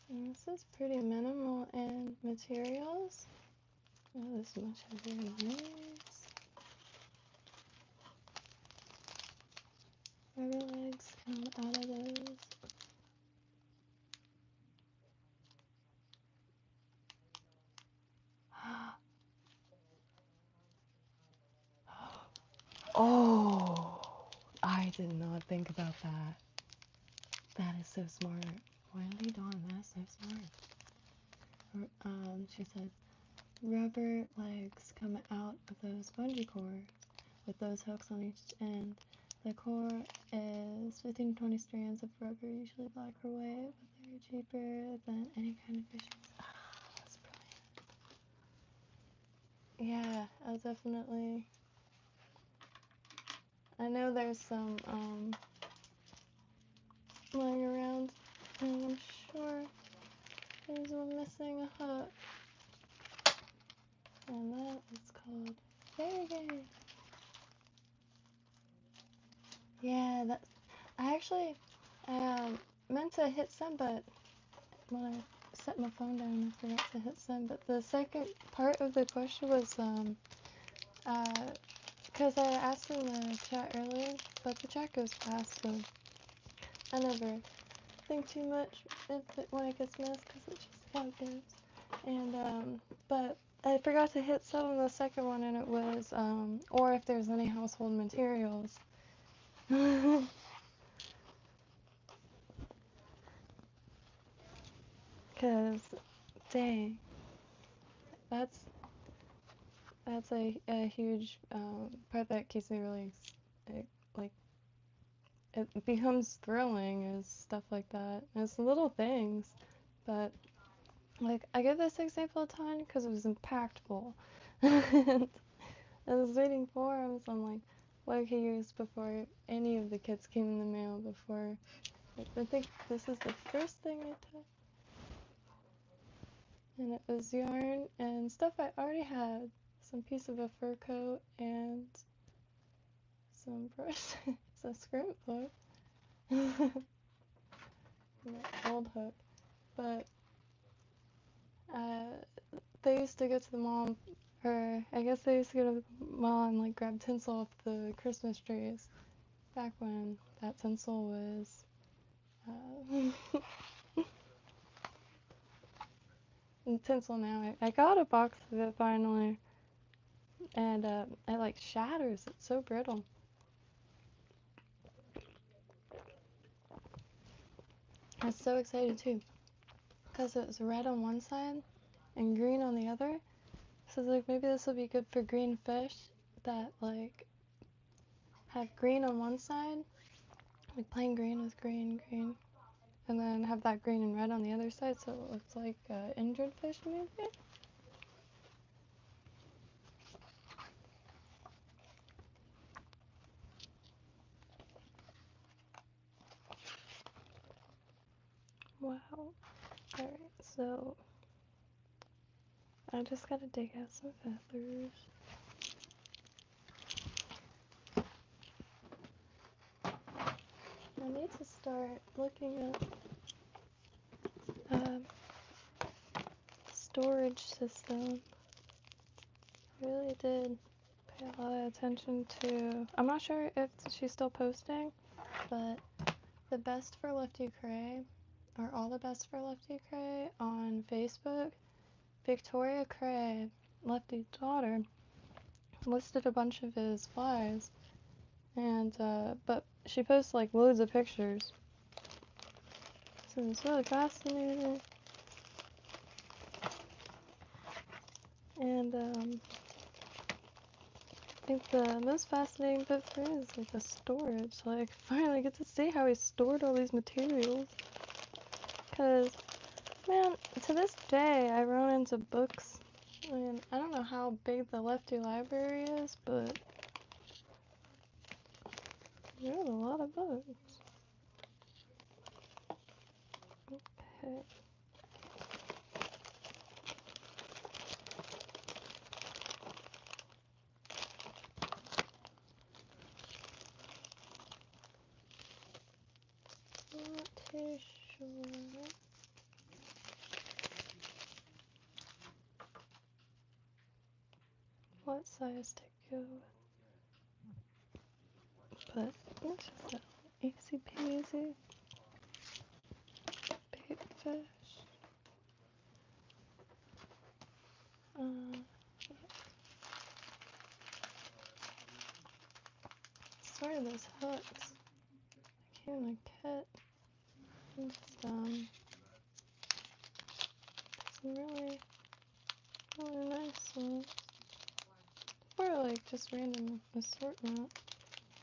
And this is pretty minimal in materials. Not this much heavier than these. Rubber legs come out of those. Oh, I did not think about that. That is so smart. Really, Dawn, that is so smart. She said, rubber legs come out of those bungee cords with those hooks on each end. The core is 15 to 20 strands of rubber, usually black or white, but they're cheaper than any kind of fish. Ah, that's brilliant. Yeah, I'll definitely. I know there's some lying around, and I'm sure there's one missing a hook. And that is called Fairy. Yeah, that's. I actually meant to hit send, but when I set my phone down, I forgot to hit send. But the second part of the question was because I asked in the chat earlier, but the chat goes fast, so I never think too much when it gets missed, because it's just how it goes. And but I forgot to hit send on the second one, and it was or if there's any household materials. Cause dang, that's a huge part that keeps me really like it becomes thrilling, is stuff like that. It's little things, but like I give this example a ton because it was impactful. And I was reading forums on like what I could use before any of the kits came in the mail. Before, I think this is the first thing I took. And it was yarn and stuff I already had. Some piece of a fur coat and some brush, some scrimp hook, an old hook. But they used to go to the mall, or I guess they used to go to the mall and like grab tinsel off the Christmas trees. Back when that tinsel was tinsel now. I got a box of it finally, and it like shatters. It's so brittle. I was so excited too, because it was red on one side and green on the other. So I was like, maybe this will be good for green fish that like have green on one side, like plain green with green, and then have that green and red on the other side, so it looks like injured fish maybe. Wow. Alright, so I just gotta dig out some feathers. I need to start looking at storage system. I really did pay a lot of attention to. I'm not sure if she's still posting, but the best for Lefty Cray, or all the best for Lefty Cray on Facebook, Victoria Cray, Lefty's daughter, listed a bunch of his flies, and but she posts like loads of pictures, so it's really fascinating. And I think the most fascinating bit for me is like the storage. Like, finally get to see how he stored all these materials. Cause, man, to this day I run into books. I mean, I don't know how big the Lefty library is, but there's a lot of books. Okay. Not too sure. What size to go with? But it's just that easy peasy. Big fish. Sort of those hooks. I can't even cut. Just some really, really nice ones. Or like just random assortment.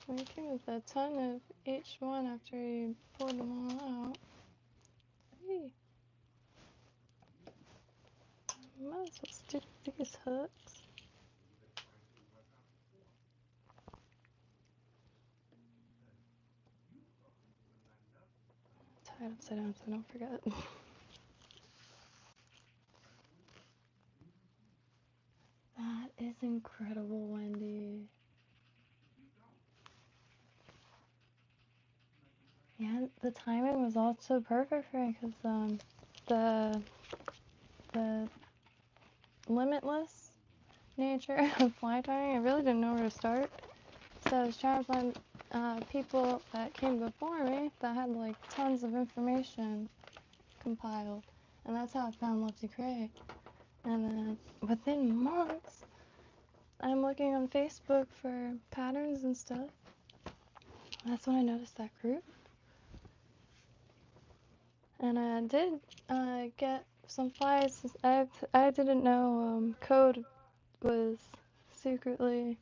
I came with a ton of each one after you poured them all out. Hey. Might as well stick these hooks. Tie it upside down so I don't forget. That is incredible, Wendy. Yeah, the timing was also perfect for me because the limitless nature of fly tying, I really didn't know where to start. So I was trying to find people that came before me that had like tons of information compiled, and that's how I found Lefty Cray. And then within months, I'm looking on Facebook for patterns and stuff. That's when I noticed that group. And I did get some flies. I didn't know Code was secretly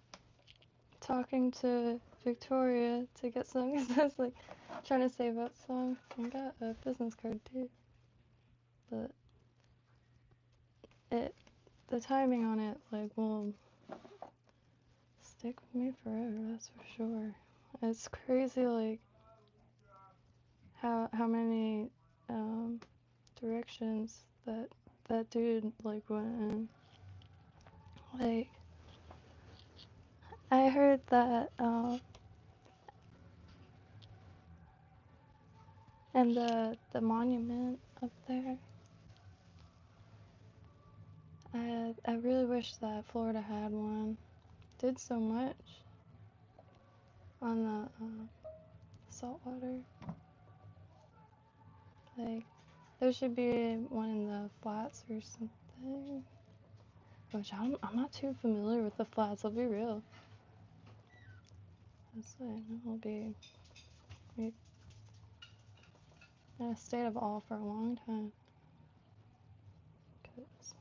talking to Victoria to get some, because I was like trying to save up some. I got a business card too. But the timing on it, like, will stick with me forever, that's for sure. It's crazy, like, how many directions that dude like went in. Like, I heard that and the monument up there, I really wish that Florida had one. Did so much on the saltwater. Like, there should be one in the flats or something. Which I'm not too familiar with the flats, I'll be real. That's why I'll be in a state of awe for a long time. 'Cause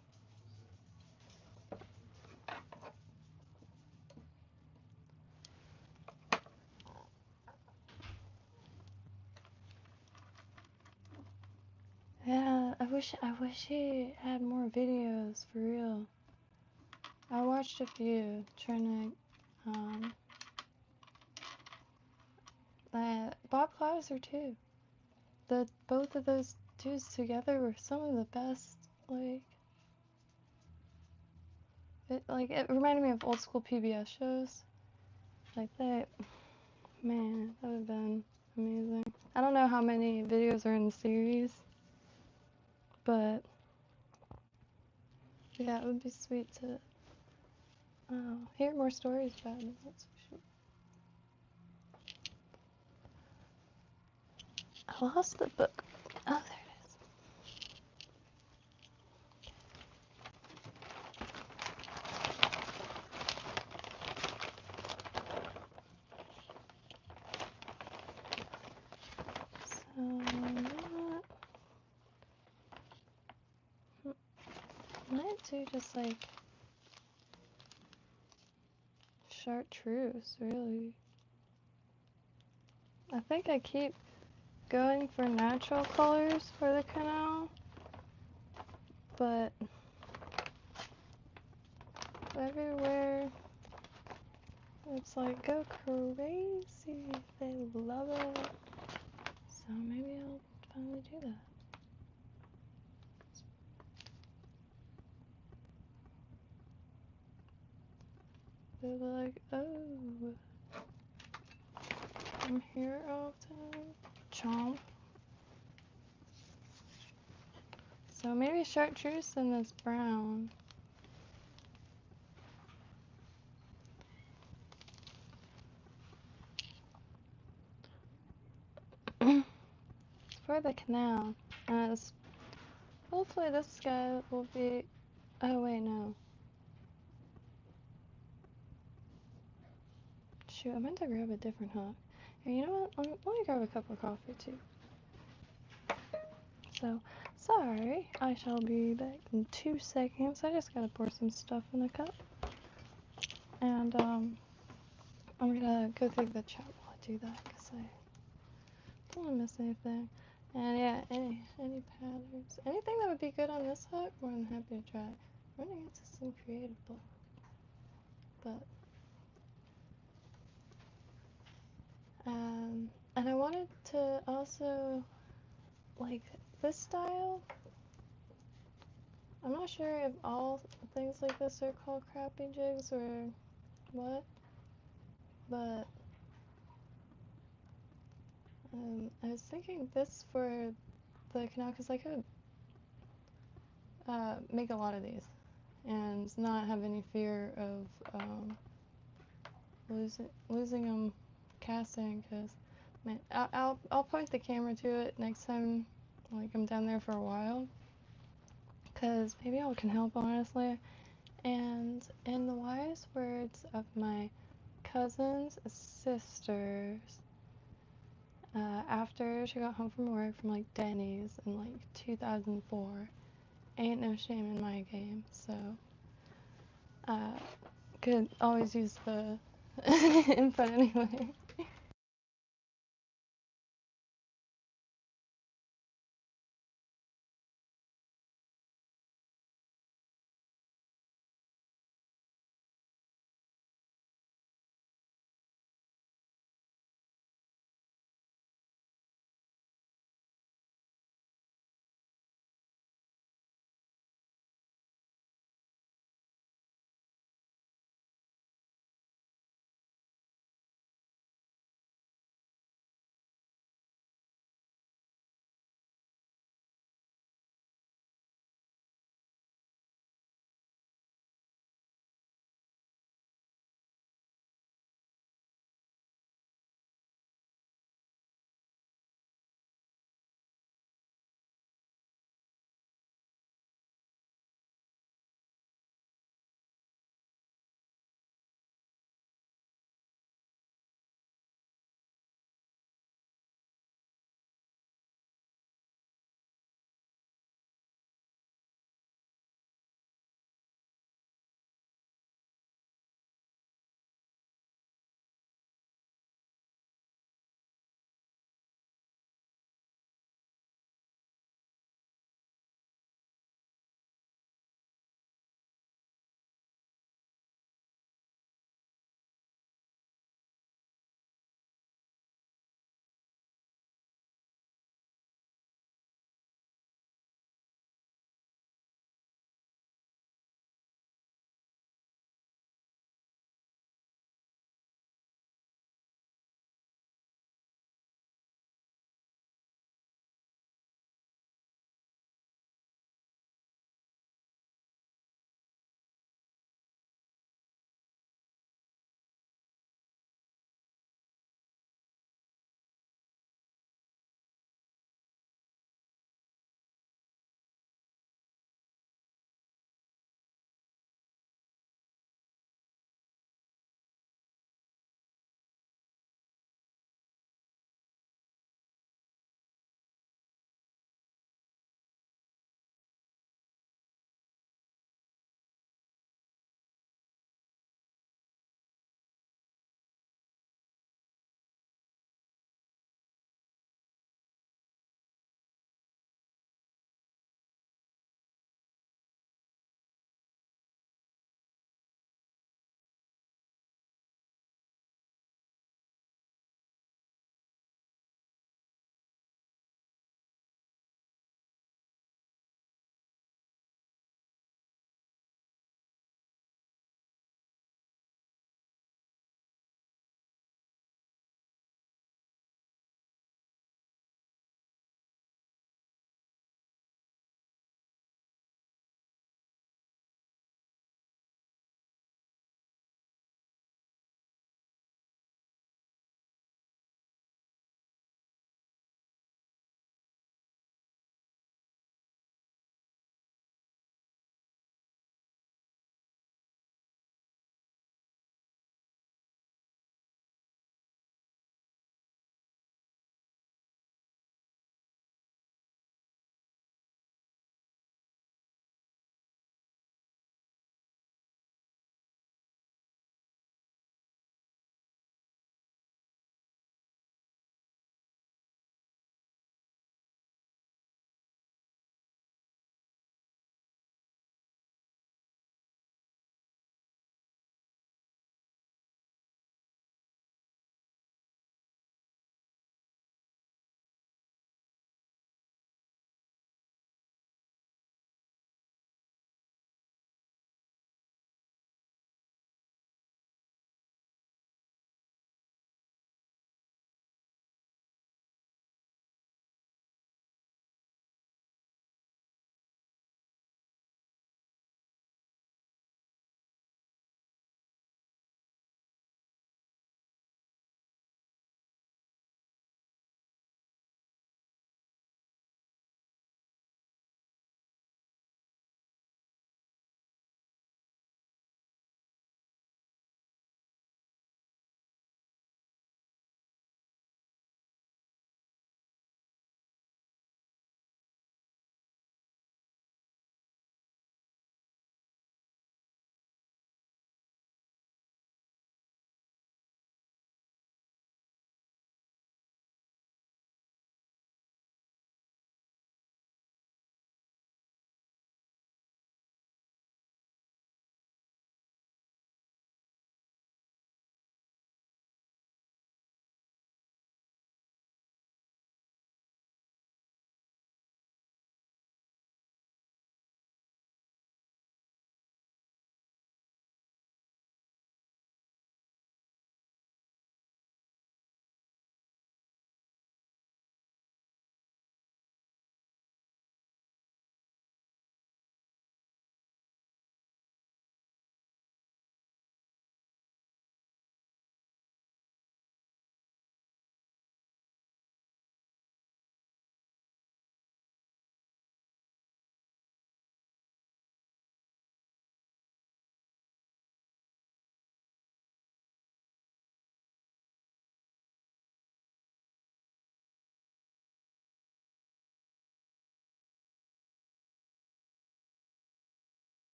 yeah, I wish he had more videos, for real. I watched a few, trying to, Bob Clauser too. Both of those dudes together were some of the best. It reminded me of old school PBS shows. Like that, man, that would have been amazing. I don't know how many videos are in the series, but yeah, it would be sweet to hear more stories about it. That's for sure. I lost the book. Oh, there it is. So, I might do just like chartreuse, really. I think I keep going for natural colors for the canal, but everywhere it's like go crazy. They love it. So maybe I'll finally do that. They'll be like, oh, I'm here often. Chomp. So maybe chartreuse and this brown. For the canal. Hopefully this guy will be... Oh wait, no. Shoot, I meant to grab a different hook. Here, you know what? Let me grab a cup of coffee too. So, sorry, I shall be back in 2 seconds. I just gotta pour some stuff in a cup. And, I'm gonna go through the chat while I do that, because I don't want to miss anything. And yeah, any patterns. Anything that would be good on this hook, more than happy to try. Running into some creative block. But, and I wanted to also, like, this style, I'm not sure if all things like this are called crappy jigs or what, but I was thinking this for the canal because I could make a lot of these and not have any fear of losing them casting, because man, I'll point the camera to it next time, like I'm down there for a while, because maybe I can help, honestly. And in the wise words of my cousin's sisters, after she got home from work from like Denny's in like 2004, ain't no shame in my game. So could always use the input anyway.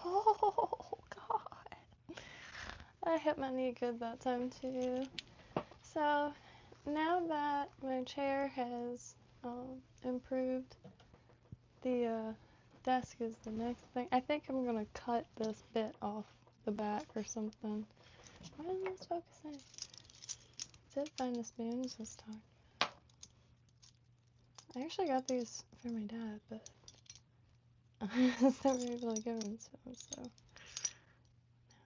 Oh, God. I hit my knee good that time, too. So, now that my chair has improved, the desk is the next thing. I think I'm gonna cut this bit off the back or something. Why isn't this focusing? I did find the spoons this time. I actually got these for my dad, but I was never able to give them to him, so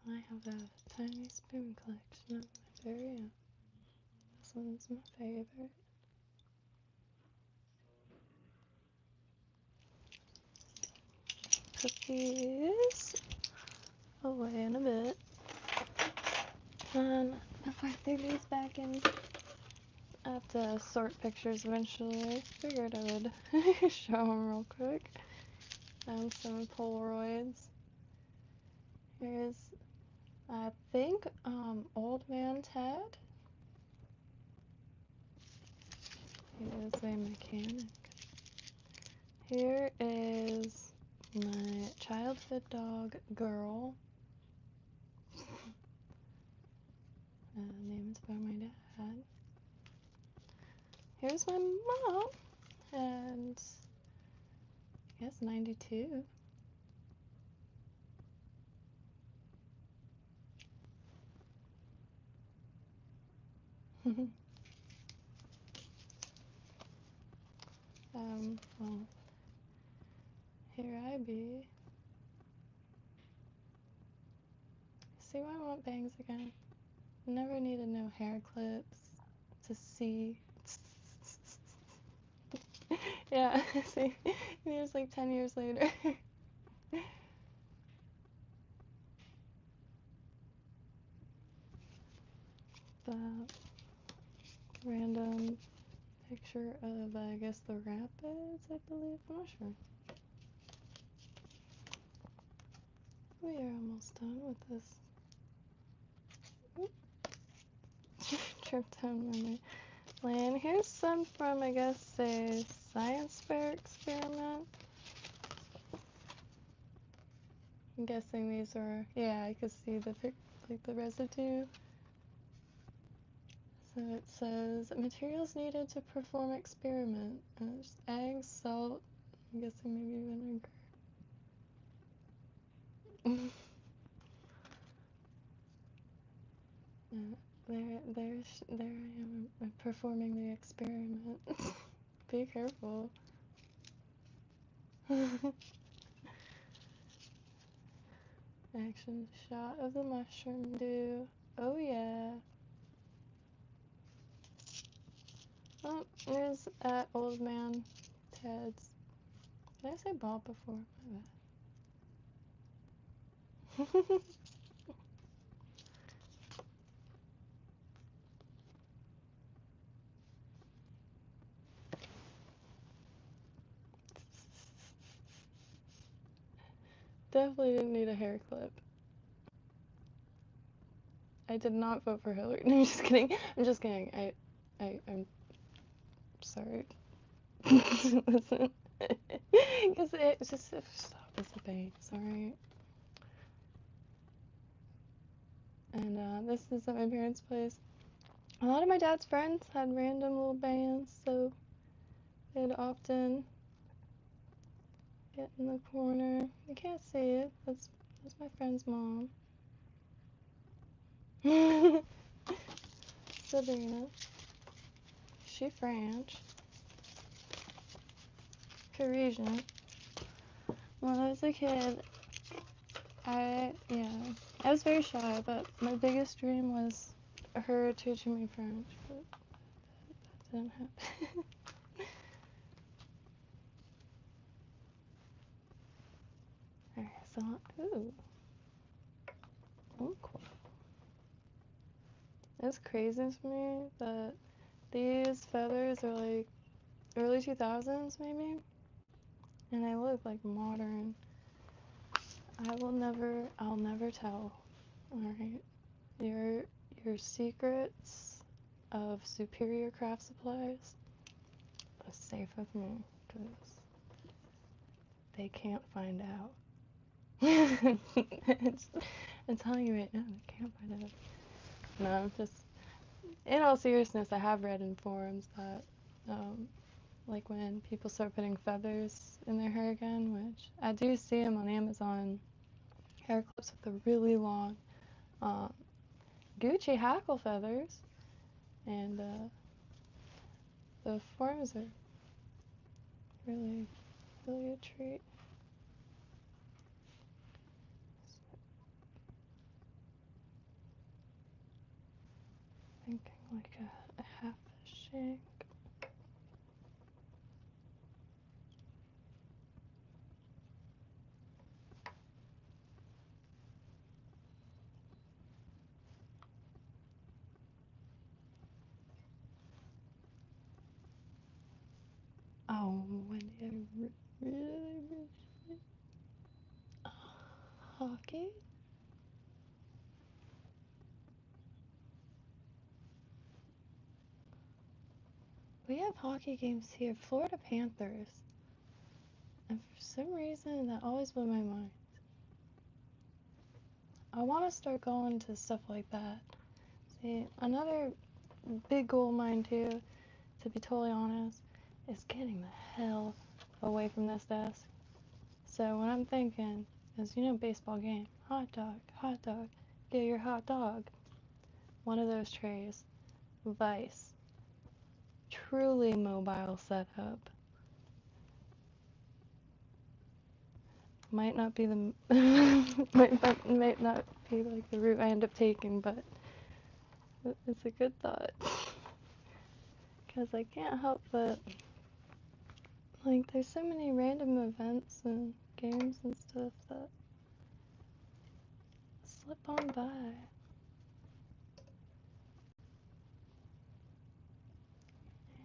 now I have a tiny spoon collection of my very own. This one's my favorite. Put these away in a bit. And if I threw these back in, I have to sort pictures eventually. I figured I would show them real quick. Some Polaroids. Here's, I think, Old Man Ted. He is a mechanic. Here is my childhood dog, Girl. Named by my dad. Here's my mom, and I guess 92. Well, here I be. See why I want bangs again? Never needed no hair clips to see. Yeah, see, here's like 10 years later. That random picture of, I guess, the rapids, I believe. I'm not sure. We are almost done with this trip down memory lane. Here's some from, I guess, a science fair experiment. I'm guessing these are, yeah, I could see the like the residue. So it says materials needed to perform experiment. It's eggs, salt, I'm guessing maybe vinegar. There I am performing the experiment. Be careful. Action shot of the mushroom dew. Oh yeah. Oh, there's Old Man Ted's. Did I say Bob before? My bad. Definitely didn't need a hair clip. I did not vote for Hillary. No, I'm just kidding. I'm just kidding. I'm sorry. Listen. Because it's just, stop, it's a bait. Sorry. And this is at my parents' place. A lot of my dad's friends had random little bands, so they'd often get in the corner. You can't see it. That's my friend's mom. Sabrina. She French. Parisian. When I was a kid, I was very shy, but my biggest dream was her teaching me French, but that didn't happen. Alright, so, ooh. Oh, cool. It's crazy to me that these feathers are like early 2000s maybe, and they look like modern. I'll never tell. Alright, your secrets of superior craft supplies are safe with me, because they can't find out. I'm telling you right now, I can't find it. No, just in all seriousness, I have read in forums that, like when people start putting feathers in their hair again, which I do see them on Amazon, hair clips with the really long um, Gucci hackle feathers, and the forums are really, really a treat. Thinking like a half a shank. Oh, Wendy, I really wish. Hockey? We have hockey games here. Florida Panthers. And for some reason, that always blew my mind. I want to start going to stuff like that. See, another big goal of mine, too, to be totally honest, is getting the hell away from this desk. So what I'm thinking is, baseball game, hot dog, get your hot dog. One of those trays, Vice, truly mobile setup. Might not be the might not be like the route I end up taking, but it's a good thought. Because I can't help but, like, there's so many random events and games and stuff that slip on by.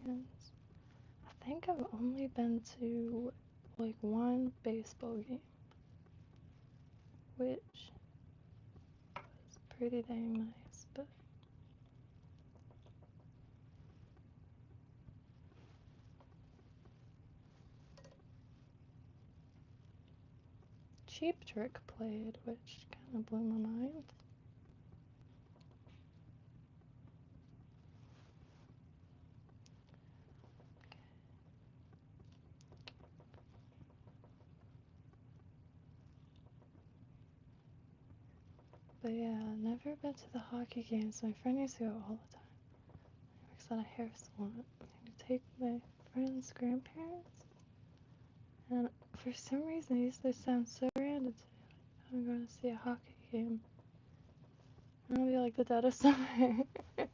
And I think I've only been to, like, one baseball game, which was pretty dang nice, but Cheap Trick played, which kind of blew my mind. But yeah, never been to the hockey games. My friend used to go all the time. He works at a hair salon. He'd take my friend's grandparents, and for some reason it used to sound so random to me. Like, I'm going to see a hockey game. And it'll be like the dead of summer. And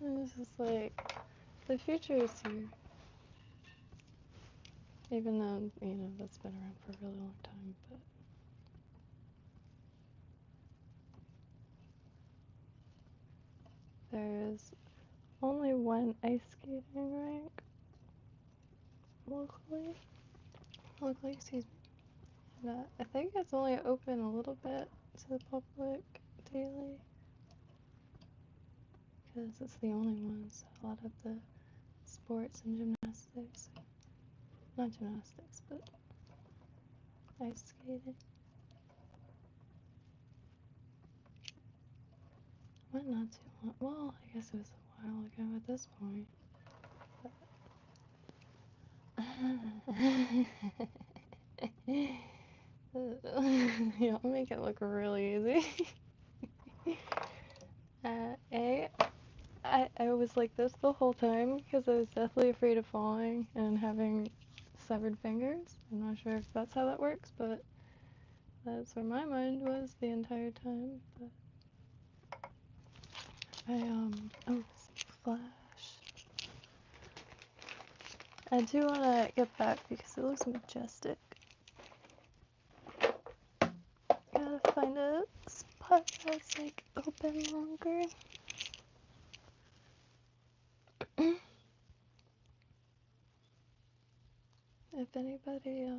it's just like, the future is here. Even though, that's been around for a really long time, but there's only one ice skating rink locally, excuse me. And, I think it's only open a little bit to the public daily, because it's the only one, so a lot of the sports and gymnastics, not gymnastics, but ice skating. Went not too long, well, I guess it was a while ago at this point. Y'all make it look really easy. I was like this the whole time because I was deathly afraid of falling and having severed fingers. I'm not sure if that's how that works, but that's where my mind was the entire time. But oh, flash. I do want to get back because it looks majestic. Gotta find a spot that's like open longer. If anybody,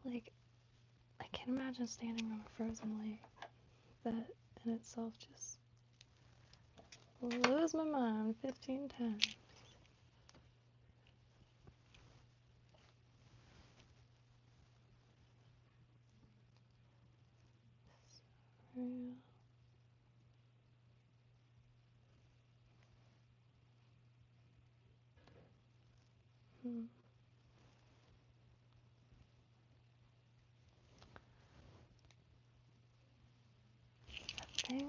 like, I can't imagine standing on a frozen lake. That in itself just blows my mind 15 times. area. I think, okay.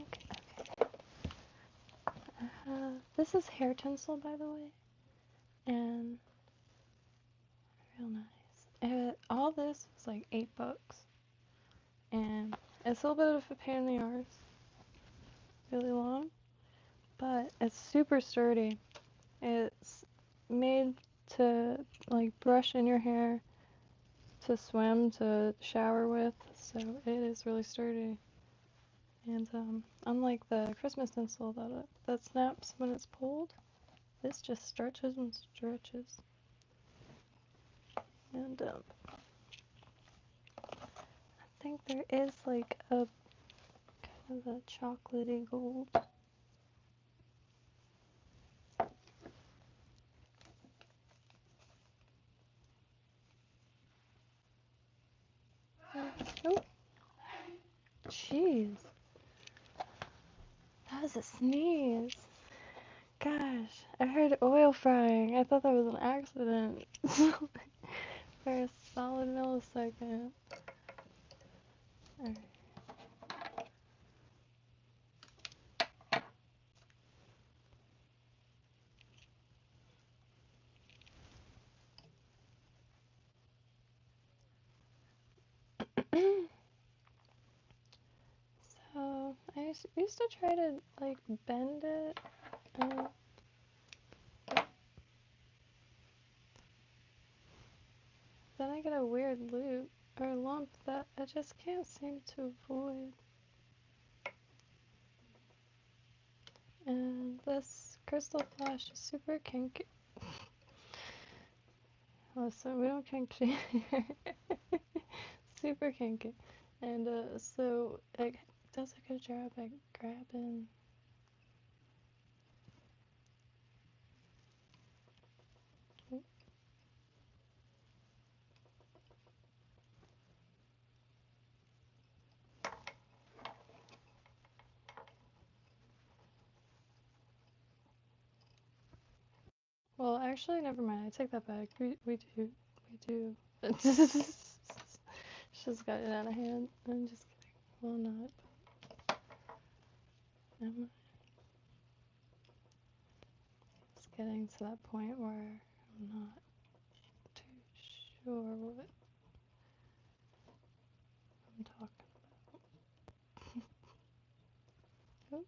This is hair tinsel, by the way, and real nice. All this was like $8, and it's a little bit of a pain in the arse, really long, but it's super sturdy. It's made to like brush in your hair, to swim, to shower with, so it is really sturdy. And unlike the Christmas tinsel that snaps when it's pulled, this just stretches and stretches. And I think there is like a kind of a chocolatey gold. Oh, jeez. That was a sneeze. Gosh, I heard oil frying. I thought that was an accident for a solid millisecond. Alright. So, I used to try to like bend it, and then I get a weird loop or lump that I just can't seem to avoid. And this crystal flash is super kinky. Listen, we don't kink shame here. Super kinky. And so it does a good job at grabbing. Well, actually, never mind. I take that back. We do. She's got it out of hand. I'm just kidding. Well, not. Never mind. It's getting to that point where I'm not too sure what I'm talking about.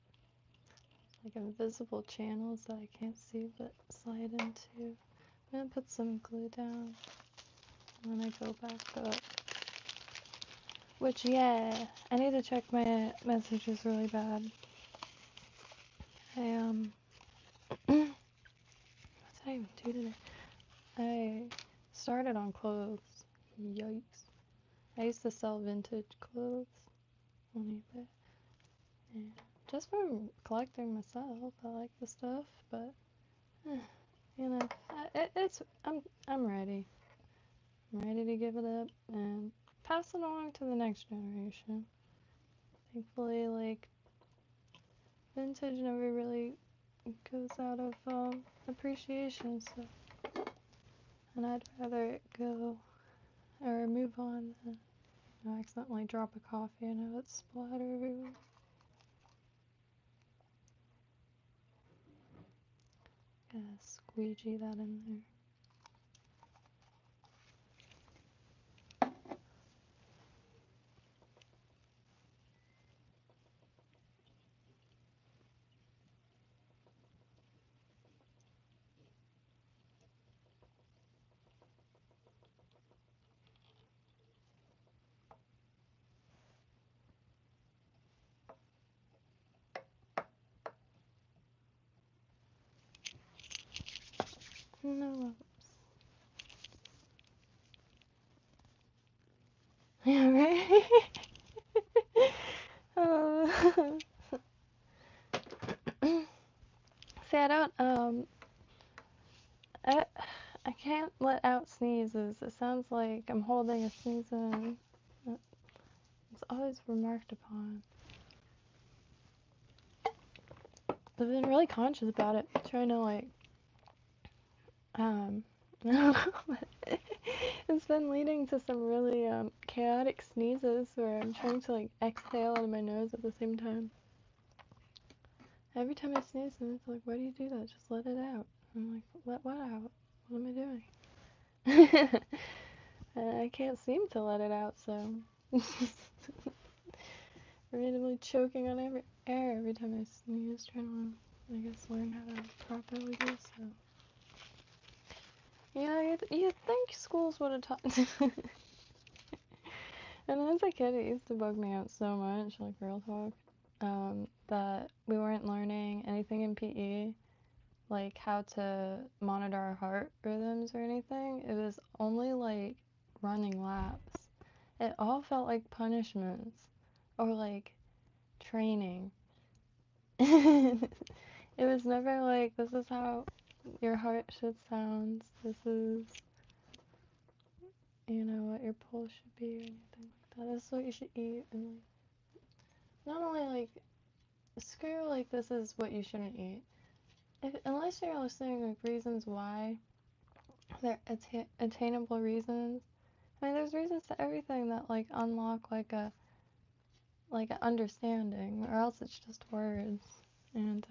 Like invisible channels that I can't see but slide into. I'm gonna put some glue down and then I go back up. Which, yeah, I need to check my messages really bad. I, what did I even do today? I started on clothes. Yikes. I used to sell vintage clothes on eBay. And just from collecting myself, I like the stuff, but, you know, I'm ready. I'm ready to give it up and pass it on to the next generation. Thankfully, like, vintage never really goes out of appreciation, so, and I'd rather it go or move on than, you know, accidentally drop a coffee and have it splatter everywhere. Gotta squeegee that in there. No lumps. Yeah, right? See, I don't, I can't let out sneezes. It sounds like I'm holding a sneeze in. It's always remarked upon. I've been really conscious about it, trying to like, it's been leading to some really chaotic sneezes where I'm trying to like exhale out of my nose at the same time. Every time I sneeze, and it's like, why do you do that? Just let it out. I'm like, let what out? What am I doing? And I can't seem to let it out, so randomly choking on air every time I sneeze, trying to, I guess, learn how to properly do so. Yeah, you'd think schools would have taught. And as a kid, it used to bug me out so much, like real talk, that we weren't learning anything in PE, like how to monitor our heart rhythms or anything. It was only like running laps. It all felt like punishments or like training. It was never like, this is how your heart should sound. This is, you know, what your pulse should be or anything like that. This is what you should eat. And like, not only like, screw like this is what you shouldn't eat. Unless you're listening like reasons why, they're attainable reasons. I mean, there's reasons to everything that like unlock like an understanding, or else it's just words. And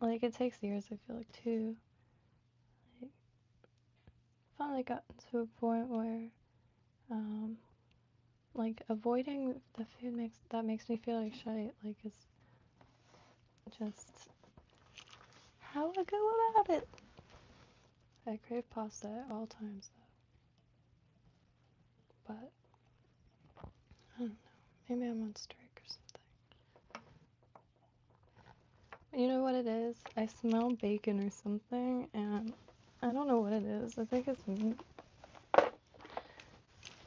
like it takes years, I feel like, too. Like, finally gotten to a point where like avoiding the food makes me feel like shite. Like it's just how I go about it. I crave pasta at all times though. But I don't know. Maybe I'm on strike or something. You know what it is? I smell bacon or something, and I don't know what it is. I think it's meat.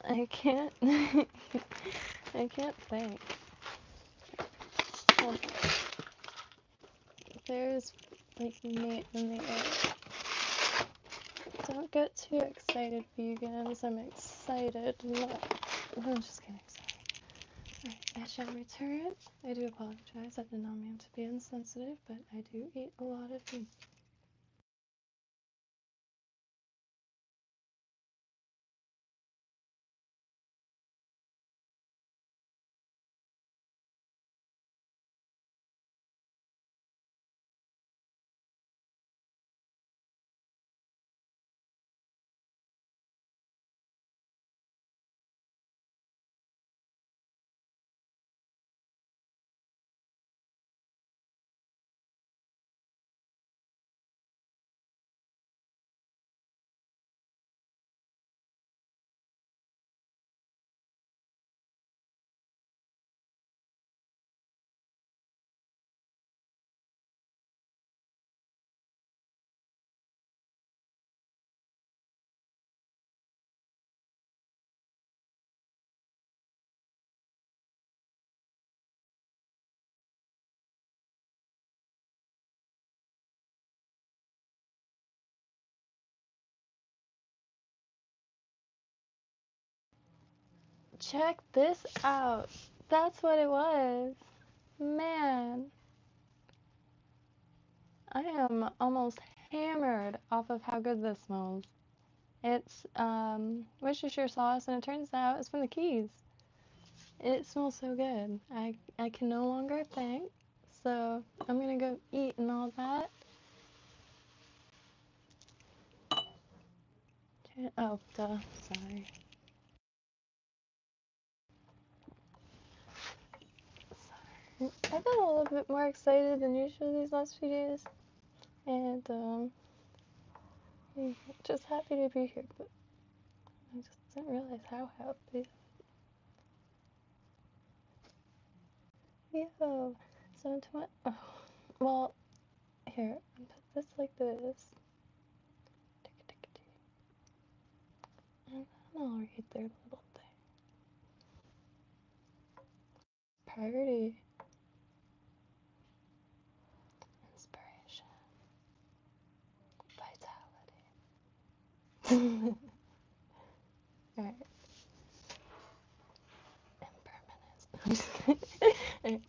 I can't. I can't think. Hold on. There's like meat in the air. Don't get too excited, vegans. I'm excited. I'm just kidding. Sorry. Alright, I shall return. I do apologize. I did not mean to be insensitive, but I do eat a lot of meat. Check this out. That's what it was. Man, I am almost hammered off of how good this smells. It's Worcestershire sauce, and it turns out it's from the Keys. It smells so good. I can no longer think, so I'm gonna go eat and all that. Oh, duh. Sorry. I've been a little bit more excited than usual these last few days, and just happy to be here, but I just didn't realize how happy. Yo, 720. Oh, well, here, I'll put this like this, and then I'll read their little thing. Party. Inspiration. Vitality. Alright. Impermanence. Alright.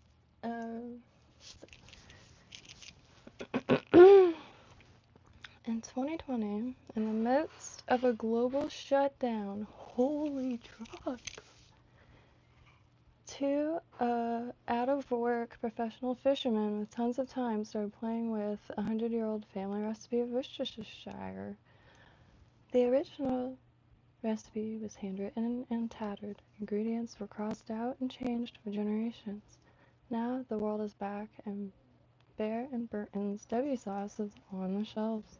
of a global shutdown, holy truck, two out-of-work professional fishermen with tons of time started playing with a 100-year-old family recipe of Worcestershire. The original recipe was handwritten and tattered. Ingredients were crossed out and changed for generations. Now the world is back, and Bear and Burton's W sauce is on the shelves.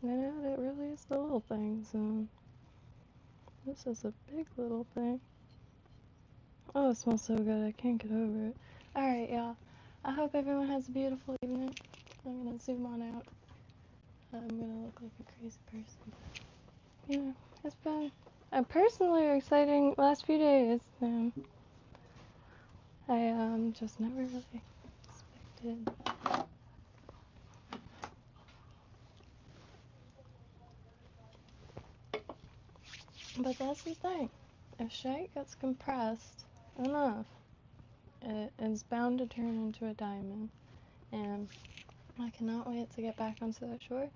Yeah, it really is the little things. This is a big little thing. Oh, it smells so good. I can't get over it. Alright, y'all. I hope everyone has a beautiful evening. I'm gonna zoom on out. I'm gonna look like a crazy person. Yeah, it's been a personally exciting last few days. I just never really expected. But that's the thing. If shite gets compressed enough, it is bound to turn into a diamond. And I cannot wait to get back onto that shore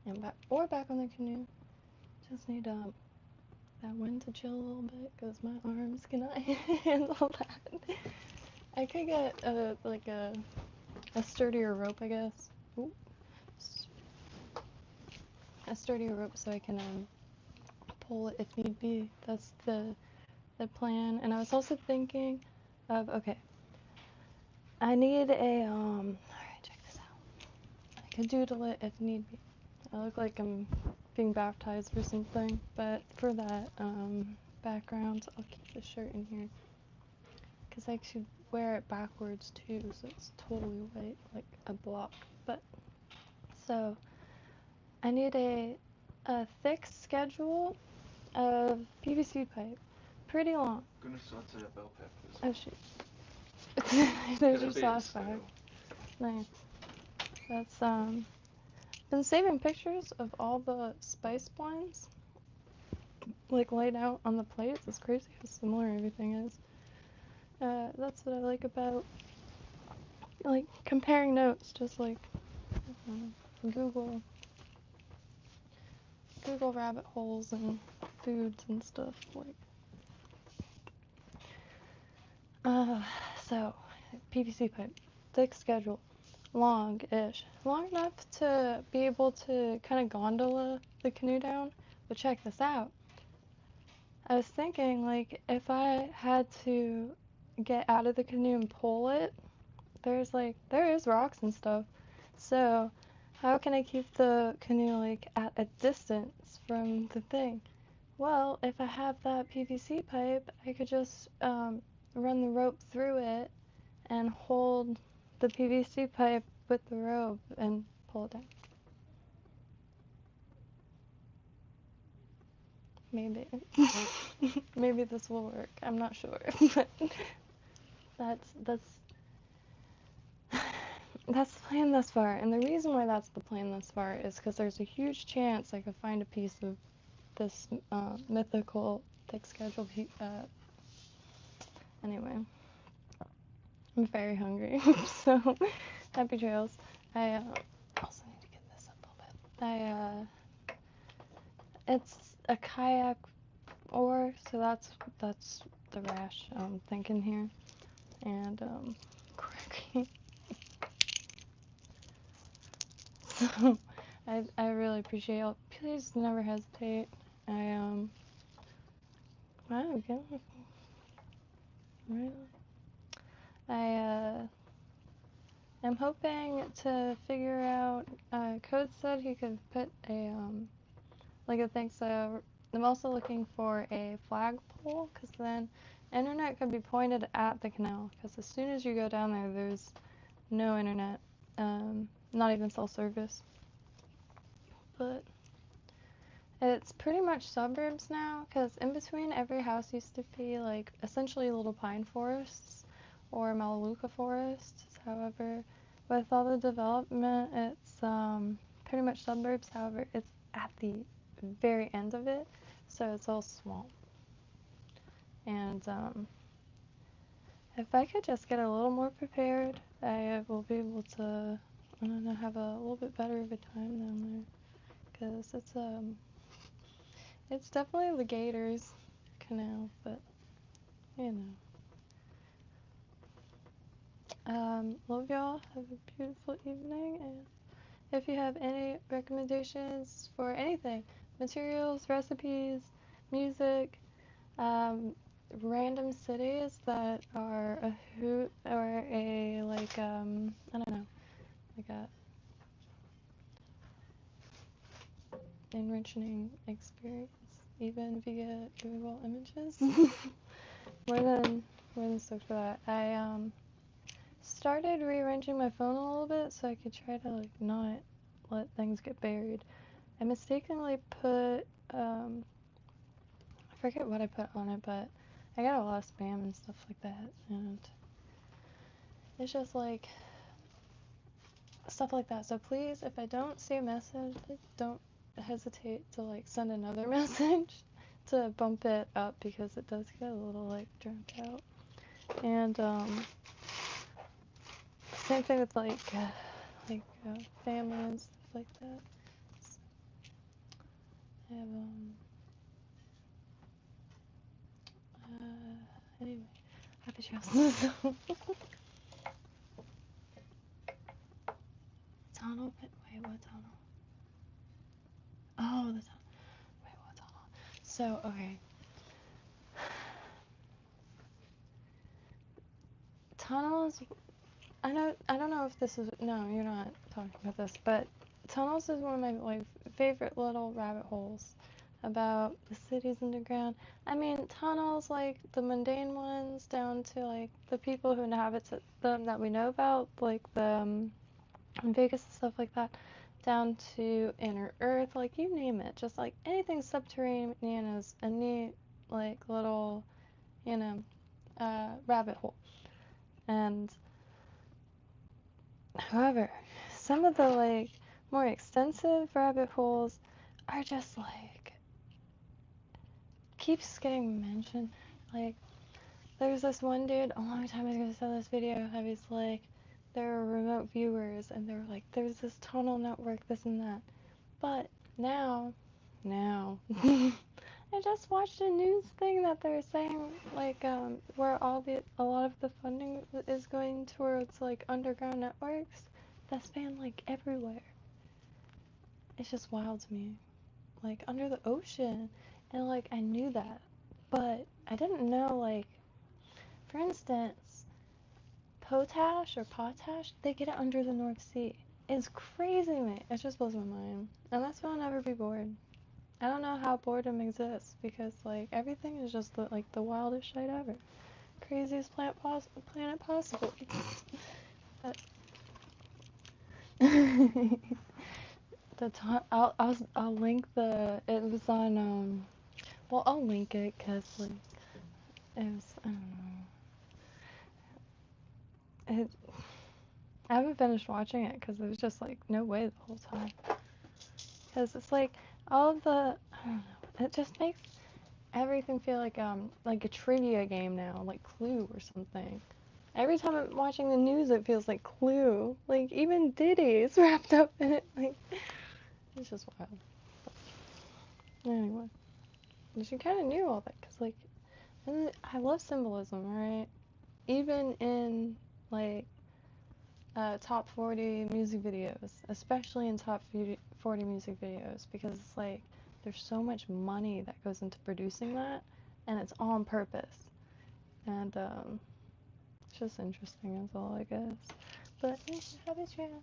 and back on the canoe. Just need that wind to chill a little bit because my arms cannot handle that. I could get a sturdier rope, I guess. Ooh. A sturdier rope so I can pull it if need be. That's the plan. And I was also thinking of, okay, I need a alright, check this out. I could doodle it if need be. I look like I'm being baptized or something, but for that background, I'll keep the shirt in here because I should wear it backwards too, so it's totally white, like a block. But so I need a thick schedule of PVC pipe, pretty long. I'm gonna saute bell peppers. Oh shoot! There's your sauce bag. Nice. That's been saving pictures of all the spice blends, like laid out on the plates. It's crazy how similar everything is. That's what I like about like comparing notes, just like Google rabbit holes and foods and stuff. Like, so PVC pipe, thick schedule, long-ish, long enough to be able to kind of gondola the canoe down. But check this out. I was thinking, like, if I had to get out of the canoe and pull it, there is rocks and stuff. So how can I keep the canoe like at a distance from the thing? Well, if I have that PVC pipe, I could just run the rope through it and hold the PVC pipe with the rope and pull it down. Maybe. Maybe this will work. I'm not sure. But that's the plan thus far. And the reason why that's the plan thus far is because there's a huge chance I could find a piece of this mythical thick schedule. Anyway, I'm very hungry, so happy trails. I also need to get this up a little bit. It's a kayak oar, so that's the rash I'm thinking here, and cracking. So I really appreciate y'all. Please never hesitate. Wow, again. Really? I am hoping to figure out. Code said he could put a like a thing. So I'm also looking for a flagpole, because then internet could be pointed at the canal. Because as soon as you go down there, there's no internet, not even cell service. But it's pretty much suburbs now, because in between every house used to be like essentially little pine forests or Melaleuca forests. However, with all the development, it's pretty much suburbs. However, it's at the very end of it, so it's all swamp. And if I could just get a little more prepared I will be able to, I don't know, have a little bit better of a time down there, because it's definitely the gators, Canal, but you know. Love y'all. Have a beautiful evening, and if you have any recommendations for anything, materials, recipes, music, random cities that are a hoot or a like I don't know, like a enriching experience, even via Google Images. more than stoked for that. I started rearranging my phone a little bit so I could try to like not let things get buried. I mistakenly put I forget what I put on it, but I got a lot of spam and stuff like that, and it's just like stuff like that. So please, if I don't see a message, don't hesitate to like send another message to bump it up, because it does get a little like drowned out. And same thing with like family and stuff like that. So I have anyway, happy trails. Tunnel? Wait, what tunnel? Oh, the tunnel. Wait, what tunnel? So, okay. Tunnels, I don't know if this is, no, you're not talking about this, but tunnels is one of my like favorite little rabbit holes about the city's underground. I mean, tunnels, like the mundane ones, down to like the people who inhabit them that we know about, like the in Vegas and stuff like that, down to inner earth, like you name it, just like anything subterranean is a neat like little, you know, rabbit hole. And however, some of the like more extensive rabbit holes are just like keeps getting mentioned. Like there's this one dude a long time ago saw this video of he's like there are remote viewers and they're like there's this tunnel network, this and that. But now I just watched a news thing that they're saying like where a lot of the funding is going towards like underground networks that span like everywhere. It's just wild to me. Like under the ocean, and like I knew that, but I didn't know like for instance potash, they get it under the North Sea. It's crazy to me. It just blows my mind. And that's why I'll never be bored. I don't know how boredom exists, because like everything is just like the wildest shit ever. Craziest planet possible. But I'll link the, it was on well, I'll link it because like it was, I don't know, I haven't finished watching it because it was just like no way the whole time, because it's like all of the, I don't know, it just makes everything feel like a trivia game now, like Clue or something. Every time I'm watching the news, it feels like Clue. Like even Diddy is wrapped up in it. Like it's just wild. Anyway, but you kind of knew all that, cause like I love symbolism, right? Even in like top 40 music videos, especially in top 40 music videos, because it's like there's so much money that goes into producing that, and it's on purpose. And it's just interesting, that's all I guess. But happy trail.